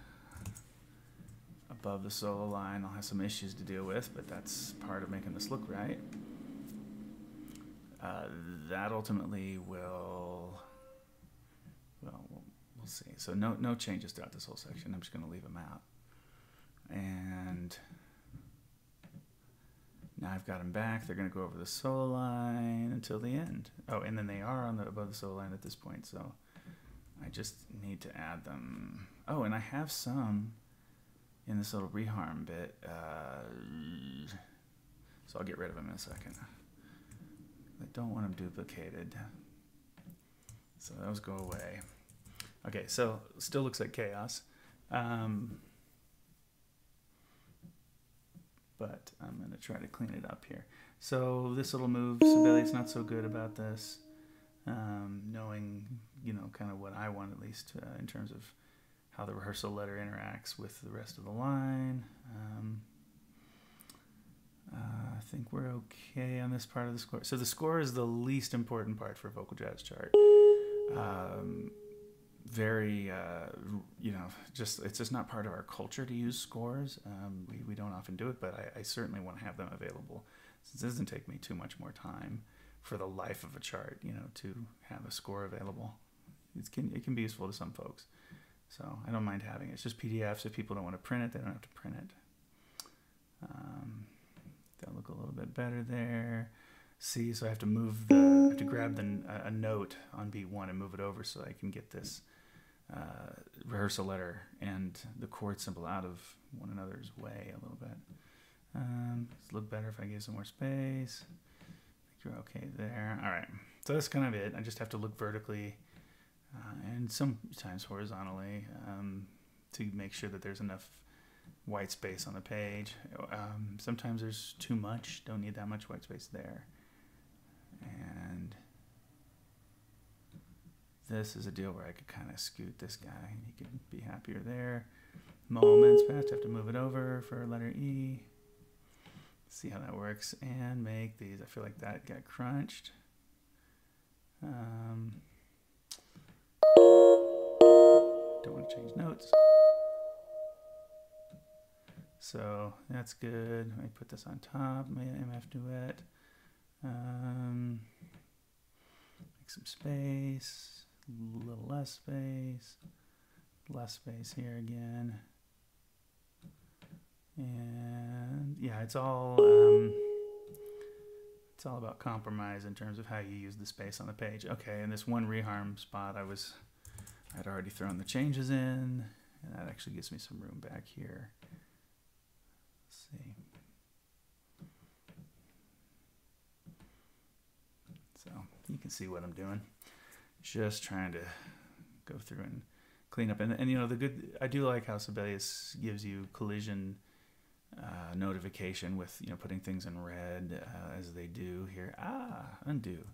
above the solo line. I'll have some issues to deal with, but that's part of making this look right. That ultimately will, well, we'll see. So no changes throughout this whole section. I'm just going to leave them out. And now I've got them back. They're going to go over the solo line until the end. Oh, and then they are on above the solo line at this point. So I just need to add them. Oh, and I have some in this little reharm bit, so I'll get rid of them in a second. I don't want them duplicated, so those go away. Okay, so still looks like chaos. but I'm going to try to clean it up here. So this little move, Sibelius not so good about this, knowing, kind of what I want at least in terms of how the rehearsal letter interacts with the rest of the line. I think we're okay on this part of the score. So the score is the least important part for a vocal jazz chart. Very, it's just not part of our culture to use scores. We don't often do it, but I certainly want to have them available, since it doesn't take me too much more time for the life of a chart, to have a score available. It can be useful to some folks. So I don't mind having it. It's just PDFs. If people don't want to print it, they don't have to print it. That'll look a little bit better there. See, so I have to grab a note on beat 1 and move it over so I can get this rehearsal letter and the chord symbol out of one another's way a little bit. It's look better if I give some more space. I think you're okay there. All right, so that's kind of it. I just have to look vertically and sometimes horizontally to make sure that there's enough white space on the page. Sometimes there's too much, don't need that much white space there. And this is a deal where I could kind of scoot this guy and he could be happier there. Moments passed, have to move it over for letter E. See how that works and make these. I feel like that got crunched. Don't want to change notes. So that's good. Let me put this on top. My MF duet. Make some space. A little less space. Less space here again. And yeah, it's all about compromise in terms of how you use the space on the page. Okay, and this one reharm spot I'd already thrown the changes in, and that actually gives me some room back here. Let's see. So you can see what I'm doing. Just trying to go through and clean up. And I do like how Sibelius gives you collision notification with, putting things in red as they do here. Undo.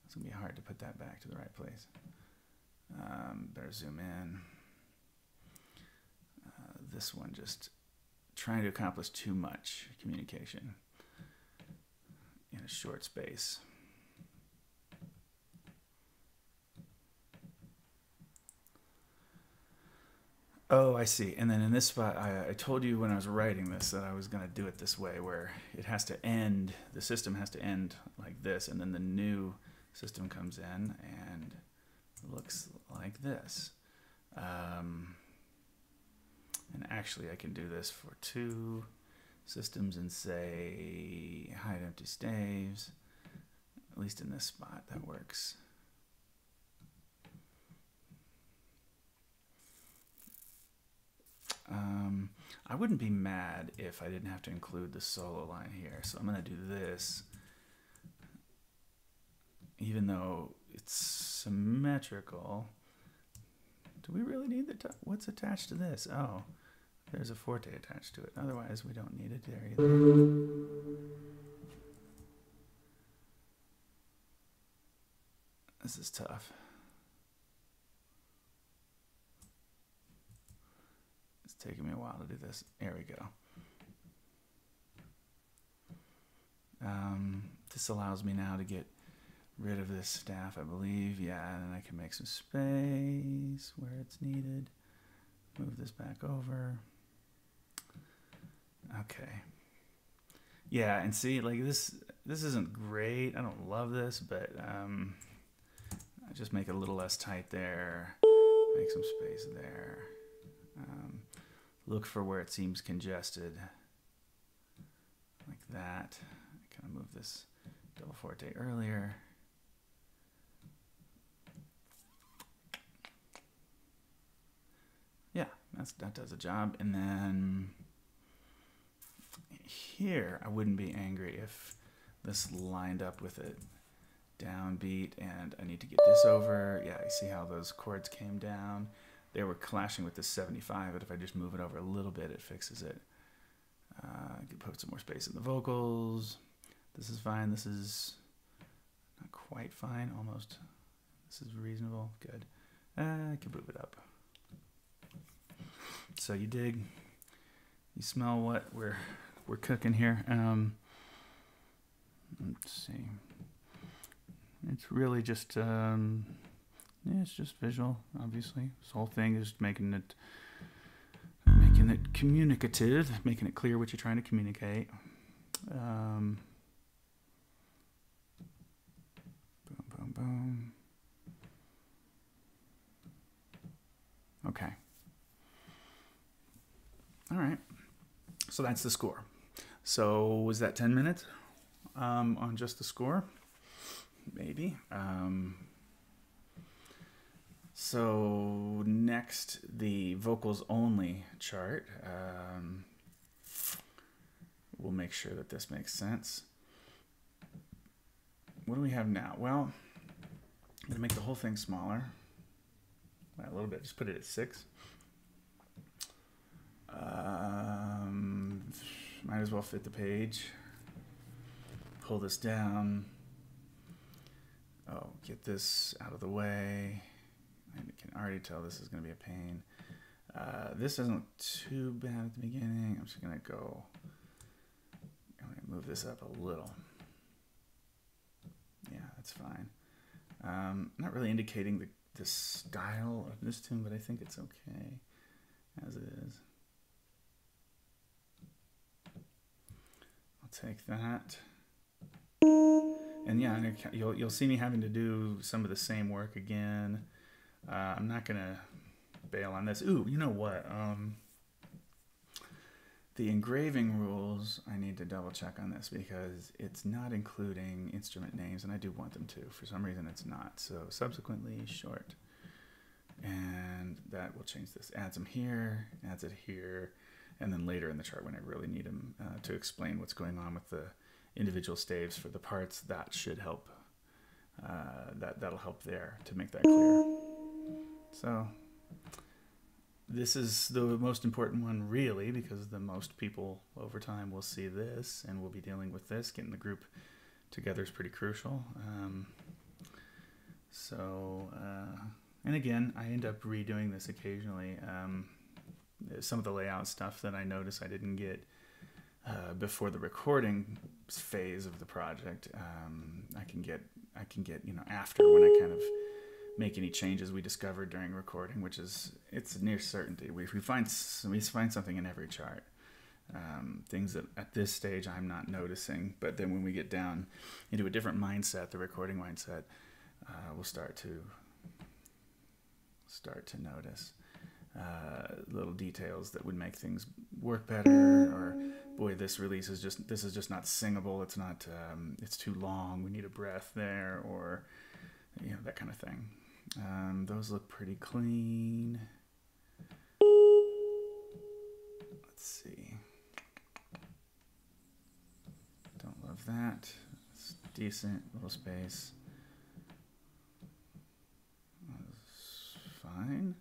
It's going to be hard to put that back to the right place. Better zoom in. This one just trying to accomplish too much communication in a short space. Oh, I see. And then in this spot, I told you when I was writing this that I was going to do it this way, where it has to end, the system has to end like this, and then the new system comes in and looks like this. And actually, I can do this for 2 systems and say hide empty staves. At least in this spot, that works. I wouldn't be mad if I didn't have to include the solo line here. So I'm going to do this, even though it's symmetrical. Do we really need what's attached to this? Oh, there's a forte attached to it. Otherwise, we don't need it there either. This is tough. It's taking me a while to do this. There we go. This allows me now to get rid of this staff, I believe. Yeah, and then I can make some space where it's needed. Move this back over. Okay. Yeah, and see, like this isn't great. I don't love this, but I just make it a little less tight there. Make some space there. Look for where it seems congested, like that. I kind of move this double forte earlier. Yeah, that does a job. And then here, I wouldn't be angry if this lined up with a downbeat, and I need to get this over. Yeah, you see how those chords came down? They were clashing with this 75, but if I just move it over a little bit, it fixes it. I could put some more space in the vocals. This is fine. This is not quite fine. Almost. This is reasonable. Good. I can move it up. So you dig. You smell what we're cooking here. Let's see. It's really just it's just visual. Obviously, this whole thing is making it communicative, making it clear what you're trying to communicate. Boom, boom, boom. Okay. All right. So that's the score. So was that 10 minutes on just the score? Maybe. So next, the vocals only chart. We'll make sure that this makes sense. What do we have now? Well, I'm going to make the whole thing smaller. A little bit. Just put it at 6. Might as well fit the page. Pull this down. Oh, get this out of the way. I can already tell this is going to be a pain. This doesn't look too bad at the beginning. I'm just going to move this up a little. Yeah, that's fine. Not really indicating the style of this tune, but I think it's okay as it is. I'll take that. And yeah, you'll see me having to do some of the same work again. I'm not gonna bail on this. Ooh, you know what? The engraving rules, I need to double check on this because it's not including instrument names, and I do want them to. For some reason, it's not. So subsequently short, and that will change this. Adds them here, adds it here, and then later in the chart when I really need them to explain what's going on with the individual staves for the parts, that should help. That'll help there to make that clear. So this is the most important one, really, because the most people over time will see this and will be dealing with this. Getting the group together is pretty crucial. And again, I end up redoing this occasionally. Some of the layout stuff that I notice I didn't get before the recording phase of the project, I can get after, when I kind of make any changes we discovered during recording, which is, it's near certainty. We find something in every chart, things that at this stage I'm not noticing, but then when we get down into a different mindset, the recording mindset, we'll start to notice little details that would make things work better, or boy, this is just not singable. It's not. It's too long. We need a breath there, or that kind of thing. Those look pretty clean. Let's see. Don't love that. It's decent. Little space. That's fine.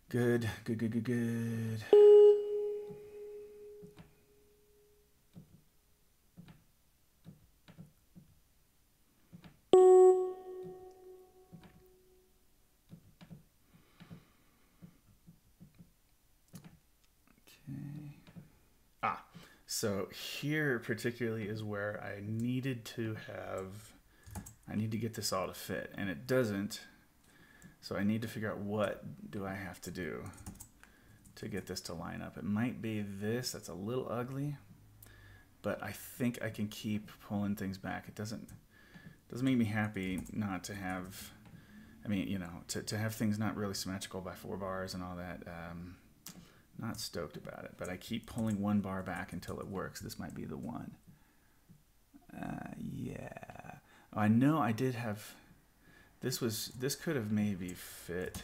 Good. So here particularly is where I need to get this all to fit, and it doesn't. So I need to figure out what do I have to do to get this to line up. It might be this, that's a little ugly, but I think I can keep pulling things back. It doesn't make me happy not to have, to have things not really symmetrical by 4 bars and all that. Not stoked about it, but I keep pulling 1 bar back until it works. This might be the one. Yeah. Oh, I know I did have, this could have maybe fit.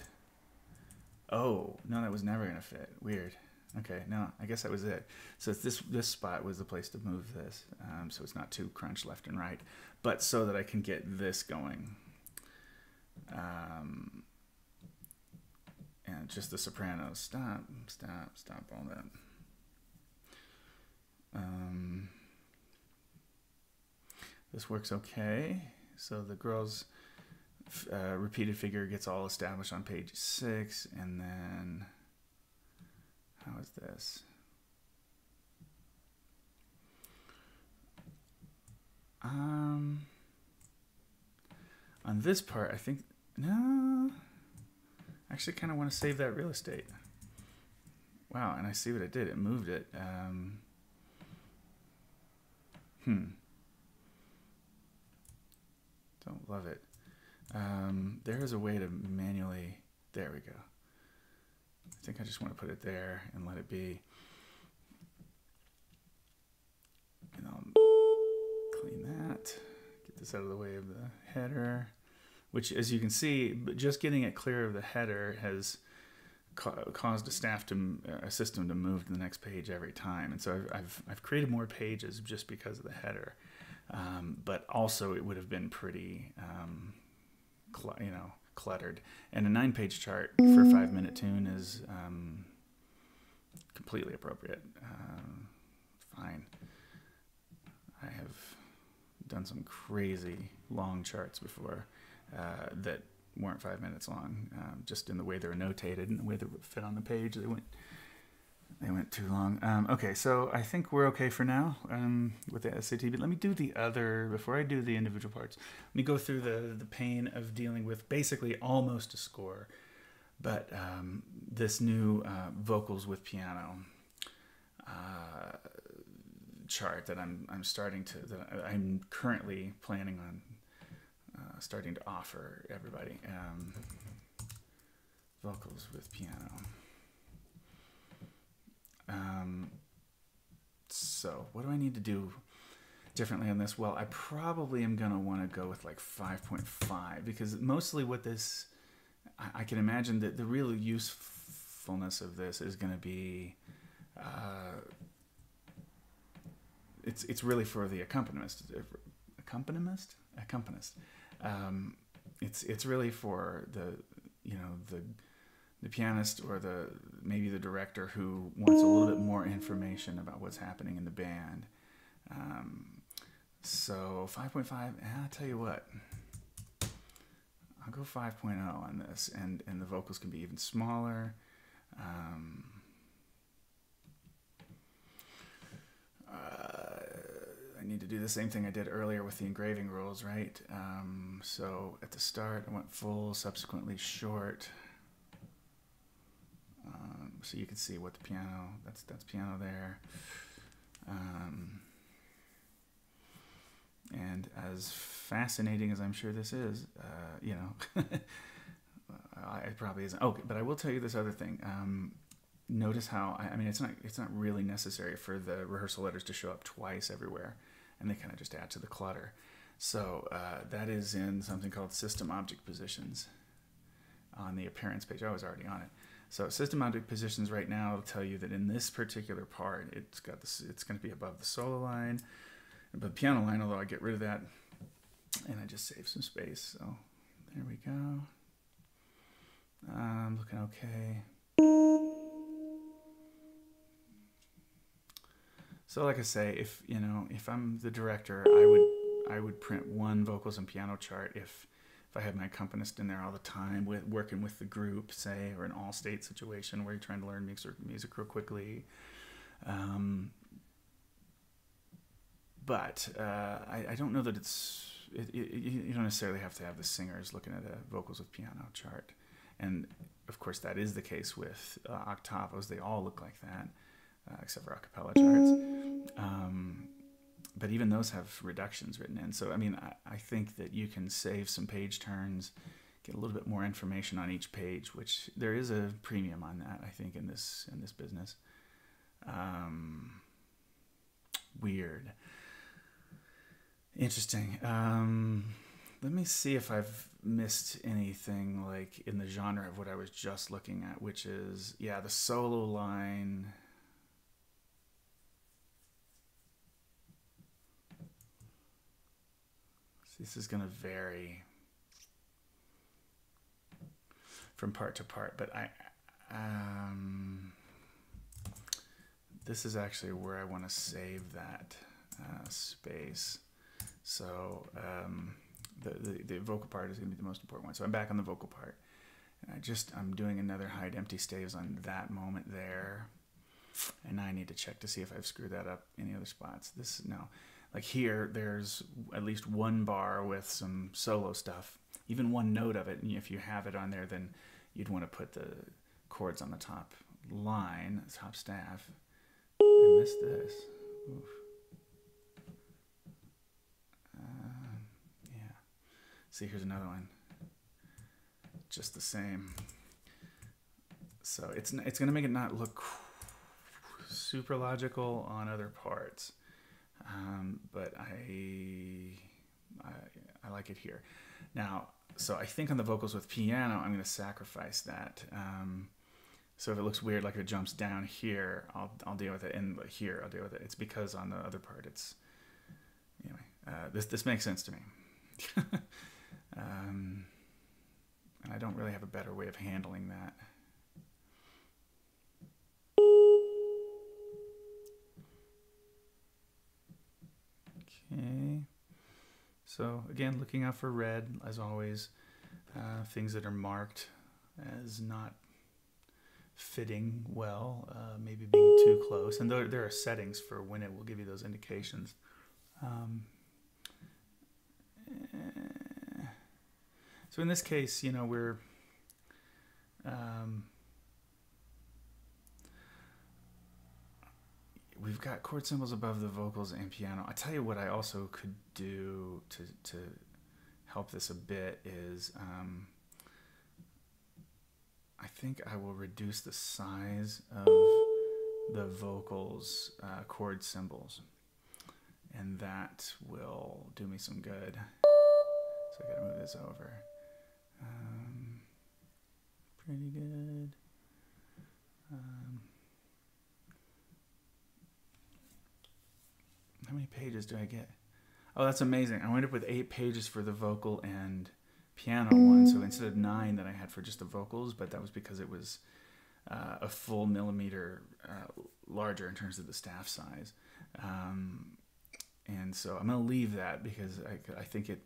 Oh, no, that was never going to fit. Weird. Okay, no, I guess that was it. So it's this spot was the place to move this, so it's not too crunched left and right, but so that I can get this going. And just the sopranos. Stop all that. This works okay. So the girl's repeated figure gets all established on page 6, and then how is this? On this part, I think, no, I actually kind of want to save that real estate. Wow, and I see what it did. It moved it. Don't love it. There is a way to manually, there we go. I think I just want to put it there and let it be. And I'll clean that. Get this out of the way of the header, which, as you can see, just getting it clear of the header has caused a system to move to the next page every time. And so I've created more pages just because of the header. But also it would have been pretty, cluttered. And a 9-page chart for a 5-minute tune is completely appropriate. Fine. I have done some crazy long charts before that weren't 5 minutes long, just in the way they were notated and the way they would fit on the page. They went too long. Okay, so I think we're okay for now with the SSATB. Let me do the other, before I do the individual parts, let me go through the pain of dealing with basically almost a score, but this new vocals with piano chart that I'm currently planning on starting to offer everybody. Vocals with piano. So what do I need to do differently on this? Well, I probably am going to want to go with like 5.5, because mostly what this, I can imagine that the real usefulness of this is going to be, it's really for the accompanist. It's really for the pianist or maybe the director who wants a little bit more information about what's happening in the band. So 5.5, I'll tell you what, I'll go 5.0 on this, and the vocals can be even smaller. I need to do the same thing I did earlier with the engraving rules, right? So at the start I went full, subsequently short. So you can see what the piano, that's piano there. And as fascinating as I'm sure this is, it probably isn't. Okay, but I will tell you this other thing. Notice how, it's not really necessary for the rehearsal letters to show up twice everywhere, and they kind of just add to the clutter. So that is in something called System Object Positions on the appearance page. I was already on it. So System Object Positions right now will tell you that in this particular part, it's got this. It's going to be above the solo line, above the piano line. Although I get rid of that, and I just save some space. So there we go. Looking okay. So like I say, if I'm the director, I would print one vocals and piano chart if I have my accompanist in there all the time, working with the group, say, or an all-state situation where you're trying to learn music real quickly. But I don't know that you don't necessarily have to have the singers looking at a vocals with piano chart. And, of course, that is the case with octavos. They all look like that, except for a cappella charts. But even those have reductions written in. So, I think that you can save some page turns, get a little bit more information on each page, which there is a premium on that, I think, in this business. Weird. Interesting. Let me see if I've missed anything like in the genre of what I was just looking at, which is, the solo line. This is going to vary from part to part, but this is actually where I want to save that space. So the vocal part is going to be the most important one. So I'm back on the vocal part. And I'm doing another hide empty staves on that moment there. And now I need to check to see if I've screwed that up any other spots. No. Like here, there's at least one bar with some solo stuff, even one note of it. And if you have it on there, then you'd want to put the chords on the top line, top staff. I missed this. Oof. Yeah. See, here's another one. Just the same. So it's going to make it not look super logical on other parts, but I like it here. Now, so I think on the vocals with piano, I'm going to sacrifice that. So if it looks weird, like if it jumps down here, I'll deal with it, and here I'll deal with it. It's because on the other part, it's anyway. This makes sense to me, and I don't really have a better way of handling that. Okay, so again, looking out for red, as always, things that are marked as not fitting well, maybe being too close, and there are settings for when it will give you those indications. So in this case, we're we've got chord symbols above the vocals and piano. I tell you what I also could do to help this a bit is I think I will reduce the size of the vocals chord symbols, and that will do me some good. So I gotta move this over. Pretty good. How many pages do I get? Oh, that's amazing. I wound up with 8 pages for the vocal and piano one. So instead of 9 that I had for just the vocals, but that was because it was a full millimeter larger in terms of the staff size. And so I'm going to leave that because I think it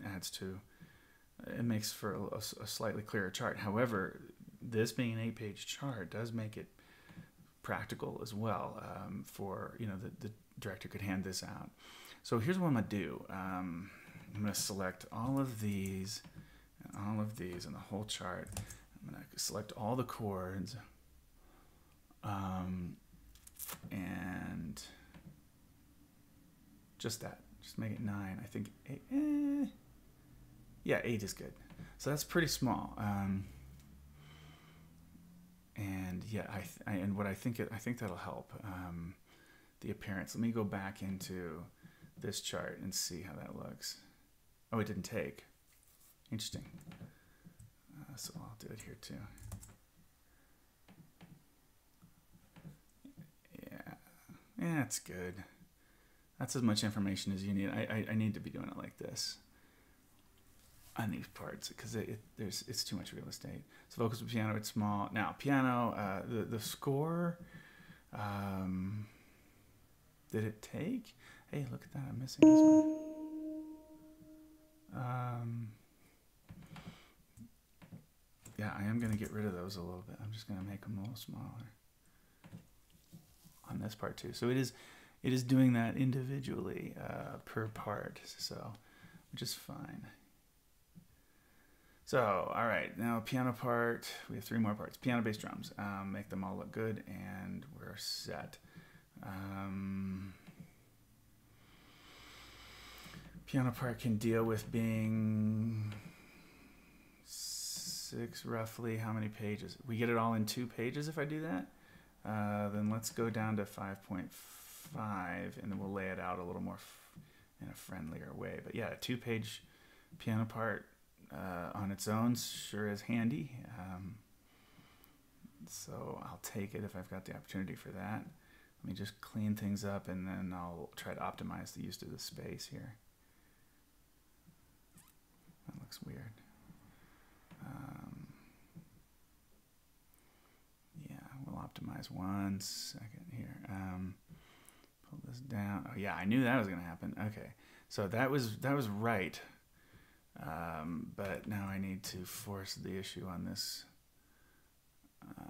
makes for a slightly clearer chart. However, this being an 8-page chart does make it practical as well, for the director could hand this out. So here's what I'm gonna do. I'm gonna select all of these and the whole chart. I'm gonna select all the chords, and just make it 9. I think 8. Yeah, 8 is good. So that's pretty small. And yeah, I think that'll help the appearance. Let me go back into this chart and see how that looks. Oh, it didn't take. Interesting. So I'll do it here too. Yeah, it's good. That's as much information as you need. I need to be doing it like this on these parts because it's too much real estate. So vocals with piano, it's small. Now piano, the score. Did it take? Hey, look at that! I'm missing this one. Yeah, I am gonna get rid of those a little bit. I'm just gonna make them a little smaller on this part too. So it is doing that individually per part. So which is fine. So, all right, now piano part, we have 3 more parts. Piano, bass, drums, make them all look good, and we're set. Piano part can deal with being 6 roughly. How many pages? We get it all in 2 pages if I do that? Then let's go down to 5.5, and then we'll lay it out a little more in a friendlier way. But yeah, a 2-page piano part on its own sure is handy. So I'll take it if I've got the opportunity for that. Let me just clean things up, and then I'll try to optimize the use of the space here. That looks weird. Yeah, we'll optimize 1 second here. this down. Oh yeah, I knew that was gonna happen. Okay, so that was right. But now I need to force the issue on this.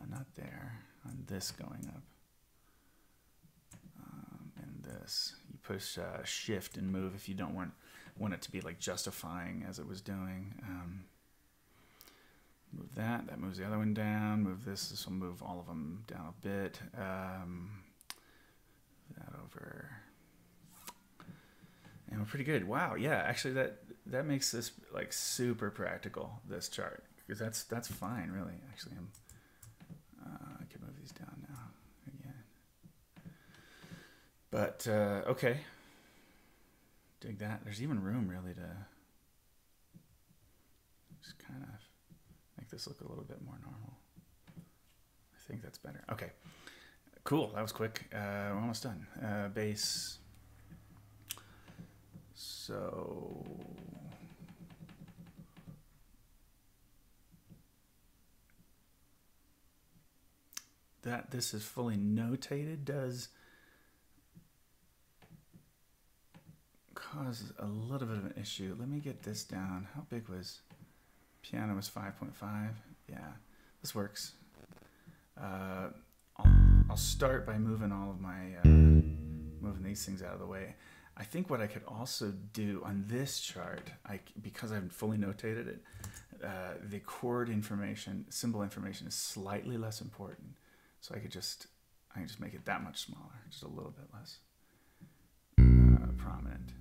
Not there. On this going up. And this. You push shift and move if you don't want it to be like justifying as it was doing. Move that. That moves the other one down. Move this. This will move all of them down a bit. That over. And we're pretty good. Wow. Yeah. Actually, that makes this like super practical. This chart, because that's fine. Really. Actually, I can move these down now again. But okay. Dig that. There's even room really to just kind of make this look a little bit more normal. I think that's better. Okay. Cool. That was quick. We're almost done. Bass. So that this is fully notated does cause a little bit of an issue. Let me get this down. How big was piano? Was 5.5. Yeah, this works. I'll start by moving all of my moving these things out of the way. I think what I could also do on this chart, because I've fully notated it, the chord information, symbol information is slightly less important. So I can just make it that much smaller, just a little bit less prominent.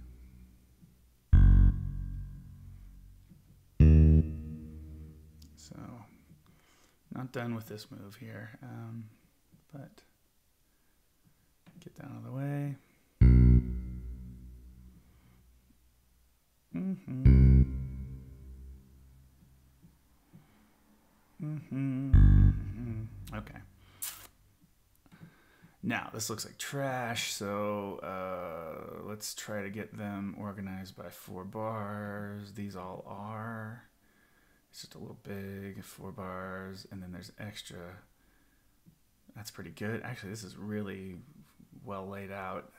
So not done with this move here, but get that out of the way. Okay. Now, this looks like trash, so let's try to get them organized by 4 bars. These all are. It's just a little big, 4 bars, and then there's extra. That's pretty good. Actually, this is really well laid out,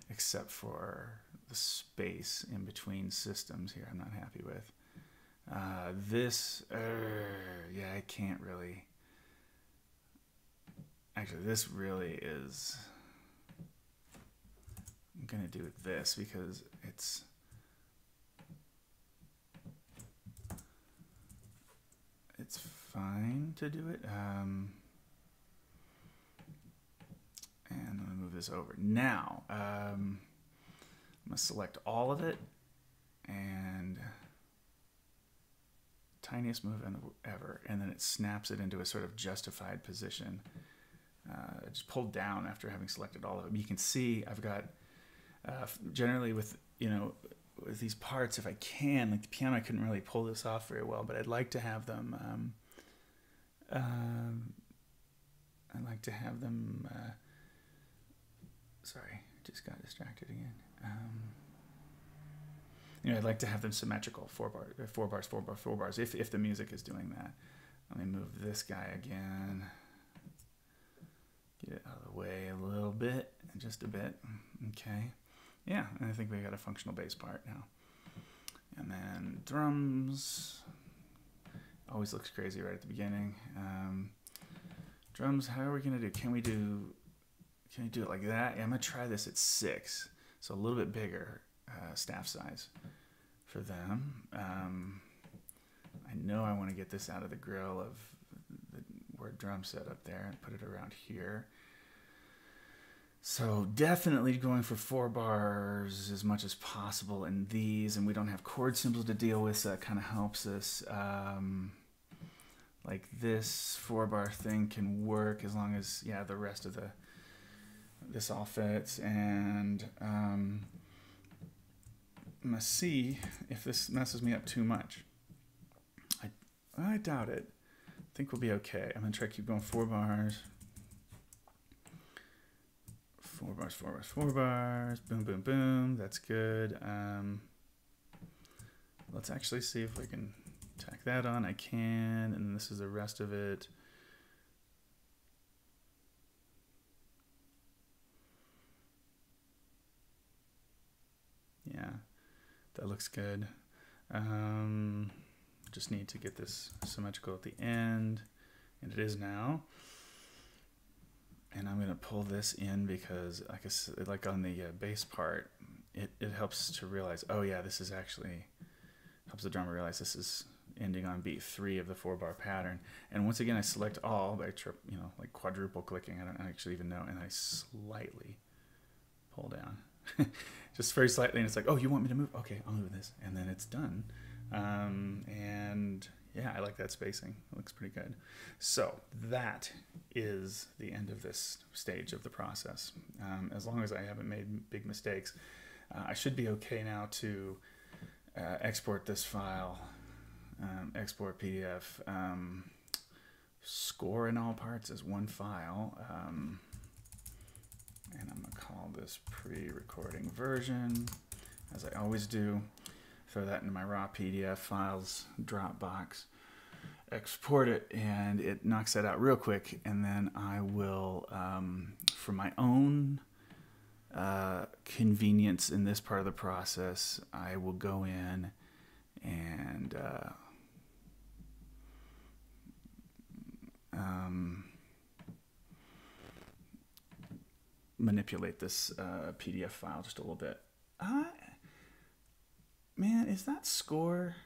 except for the space in between systems here I'm not happy with. Yeah, I can't really. Actually, this really is. I'm gonna do this because it's. It's fine to do it. And I'm gonna move this over now. I'm gonna select all of it and tiniest move ever, and then it snaps it into a sort of justified position. I just pulled down after having selected all of it. You can see I've got generally with with these parts, if I can, like the piano, I couldn't really pull this off very well, but I'd like to have them. Sorry, just got distracted again. I'd like to have them symmetrical, 4 bars, 4 bars, if the music is doing that. Let me move this guy again. Get it out of the way a little bit, just a bit. Okay. Yeah, and I think we got a functional bass part now. And then drums. Always looks crazy right at the beginning. Drums, how are we gonna do? Can we do it like that? Yeah, I'm gonna try this at 6. So a little bit bigger staff size for them. I know I want to get this out of the grill of the word drum set up there and put it around here. So definitely going for 4 bars as much as possible in these, and we don't have chord symbols to deal with, so that kind of helps us. Like this 4 bar thing can work as long as the rest of this all fits, and I'm gonna see if this messes me up too much. I doubt it. I think we'll be okay. I'm gonna try to keep going 4 bars. 4 bars, 4 bars, 4 bars. Boom, boom, boom. That's good. Let's actually see if we can tack that on. I can, and this is the rest of it. looks good. Just need to get this symmetrical at the end, and it is now. And I'm going to pull this in because, like on the bass part, it helps to realize, oh yeah, this is actually, helps the drummer realize this is ending on beat 3 of the 4-bar pattern. And once again, I select all by like quadruple clicking. I don't actually even know, and I slightly pull down, just very slightly, and it's like, oh, you want me to move? Okay, I'll move this, and then it's done. And yeah, I like that spacing. It looks pretty good. So that is the end of this stage of the process. As long as I haven't made big mistakes, I should be okay now to export this file, export PDF, score in all parts as one file. And I'm gonna call this pre-recording version, as I always do. Throw that into my raw PDF files Dropbox, export it, and it knocks that out real quick. And then I will, for my own convenience in this part of the process, I will go in and manipulate this PDF file just a little bit. Man, is that score?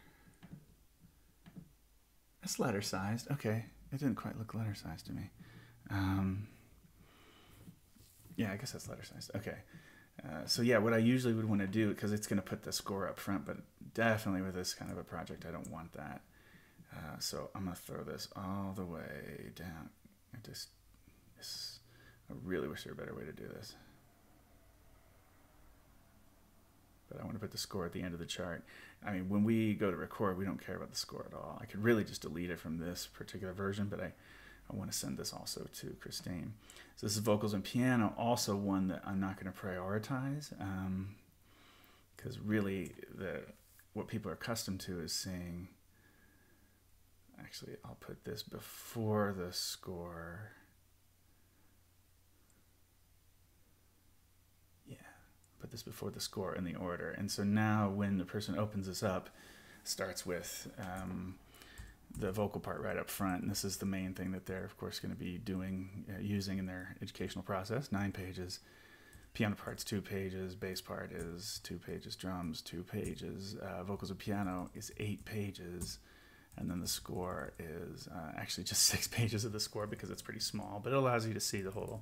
That's letter sized. Okay, it didn't quite look letter sized to me. Yeah, I guess that's letter sized. Okay. So yeah, what I usually would want to do, because it's going to put the score up front, but definitely with this kind of a project, I don't want that. So I'm going to throw this all the way down. I really wish there were a better way to do this. But I want to put the score at the end of the chart. I mean, when we go to record, we don't care about the score at all. I could really just delete it from this particular version, but I want to send this also to Christine. So this is vocals and piano, also one that I'm not going to prioritize, because really what people are accustomed to is seeing. Actually, I'll put this before the score. Put this before the score in the order. And so now when the person opens this up, starts with the vocal part right up front. And this is the main thing that they're, of course, going to be doing, using in their educational process. 9 pages. Piano part's 2 pages. Bass part is 2 pages. Drums, 2 pages. Vocals and piano is 8 pages. And then the score is actually just 6 pages of the score because it's pretty small. But it allows you to see the whole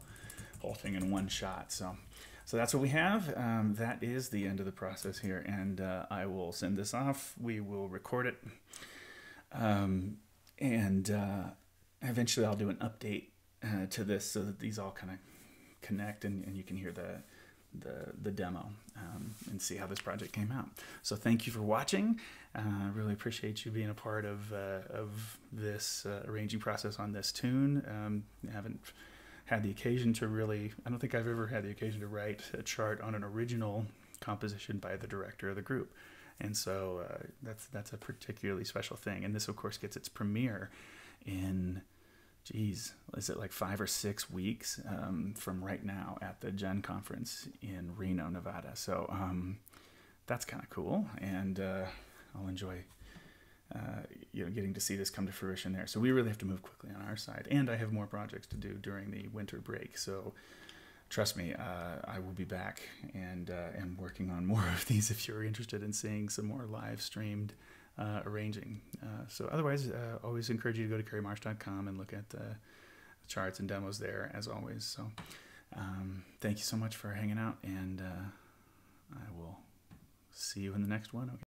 thing in one shot. So that's what we have. That is the end of the process here, and I will send this off. We will record it, and eventually I'll do an update to this so that these all kind of connect, and you can hear the demo and see how this project came out. So thank you for watching. I really appreciate you being a part of this arranging process on this tune. I haven't had the occasion to really, I don't think I've ever had the occasion to write a chart on an original composition by the director of the group. And so that's a particularly special thing. And this, of course, gets its premiere in, geez, is it like 5 or 6 weeks from right now at the Gen Conference in Reno, Nevada. So that's kind of cool. And I'll enjoy getting to see this come to fruition there. So we really have to move quickly on our side, and I have more projects to do during the winter break. So trust me, I will be back and am working on more of these if you're interested in seeing some more live streamed arranging. So otherwise, always encourage you to go to carriemarsh.com and look at the charts and demos there as always. So thank you so much for hanging out, and I will see you in the next one. Okay.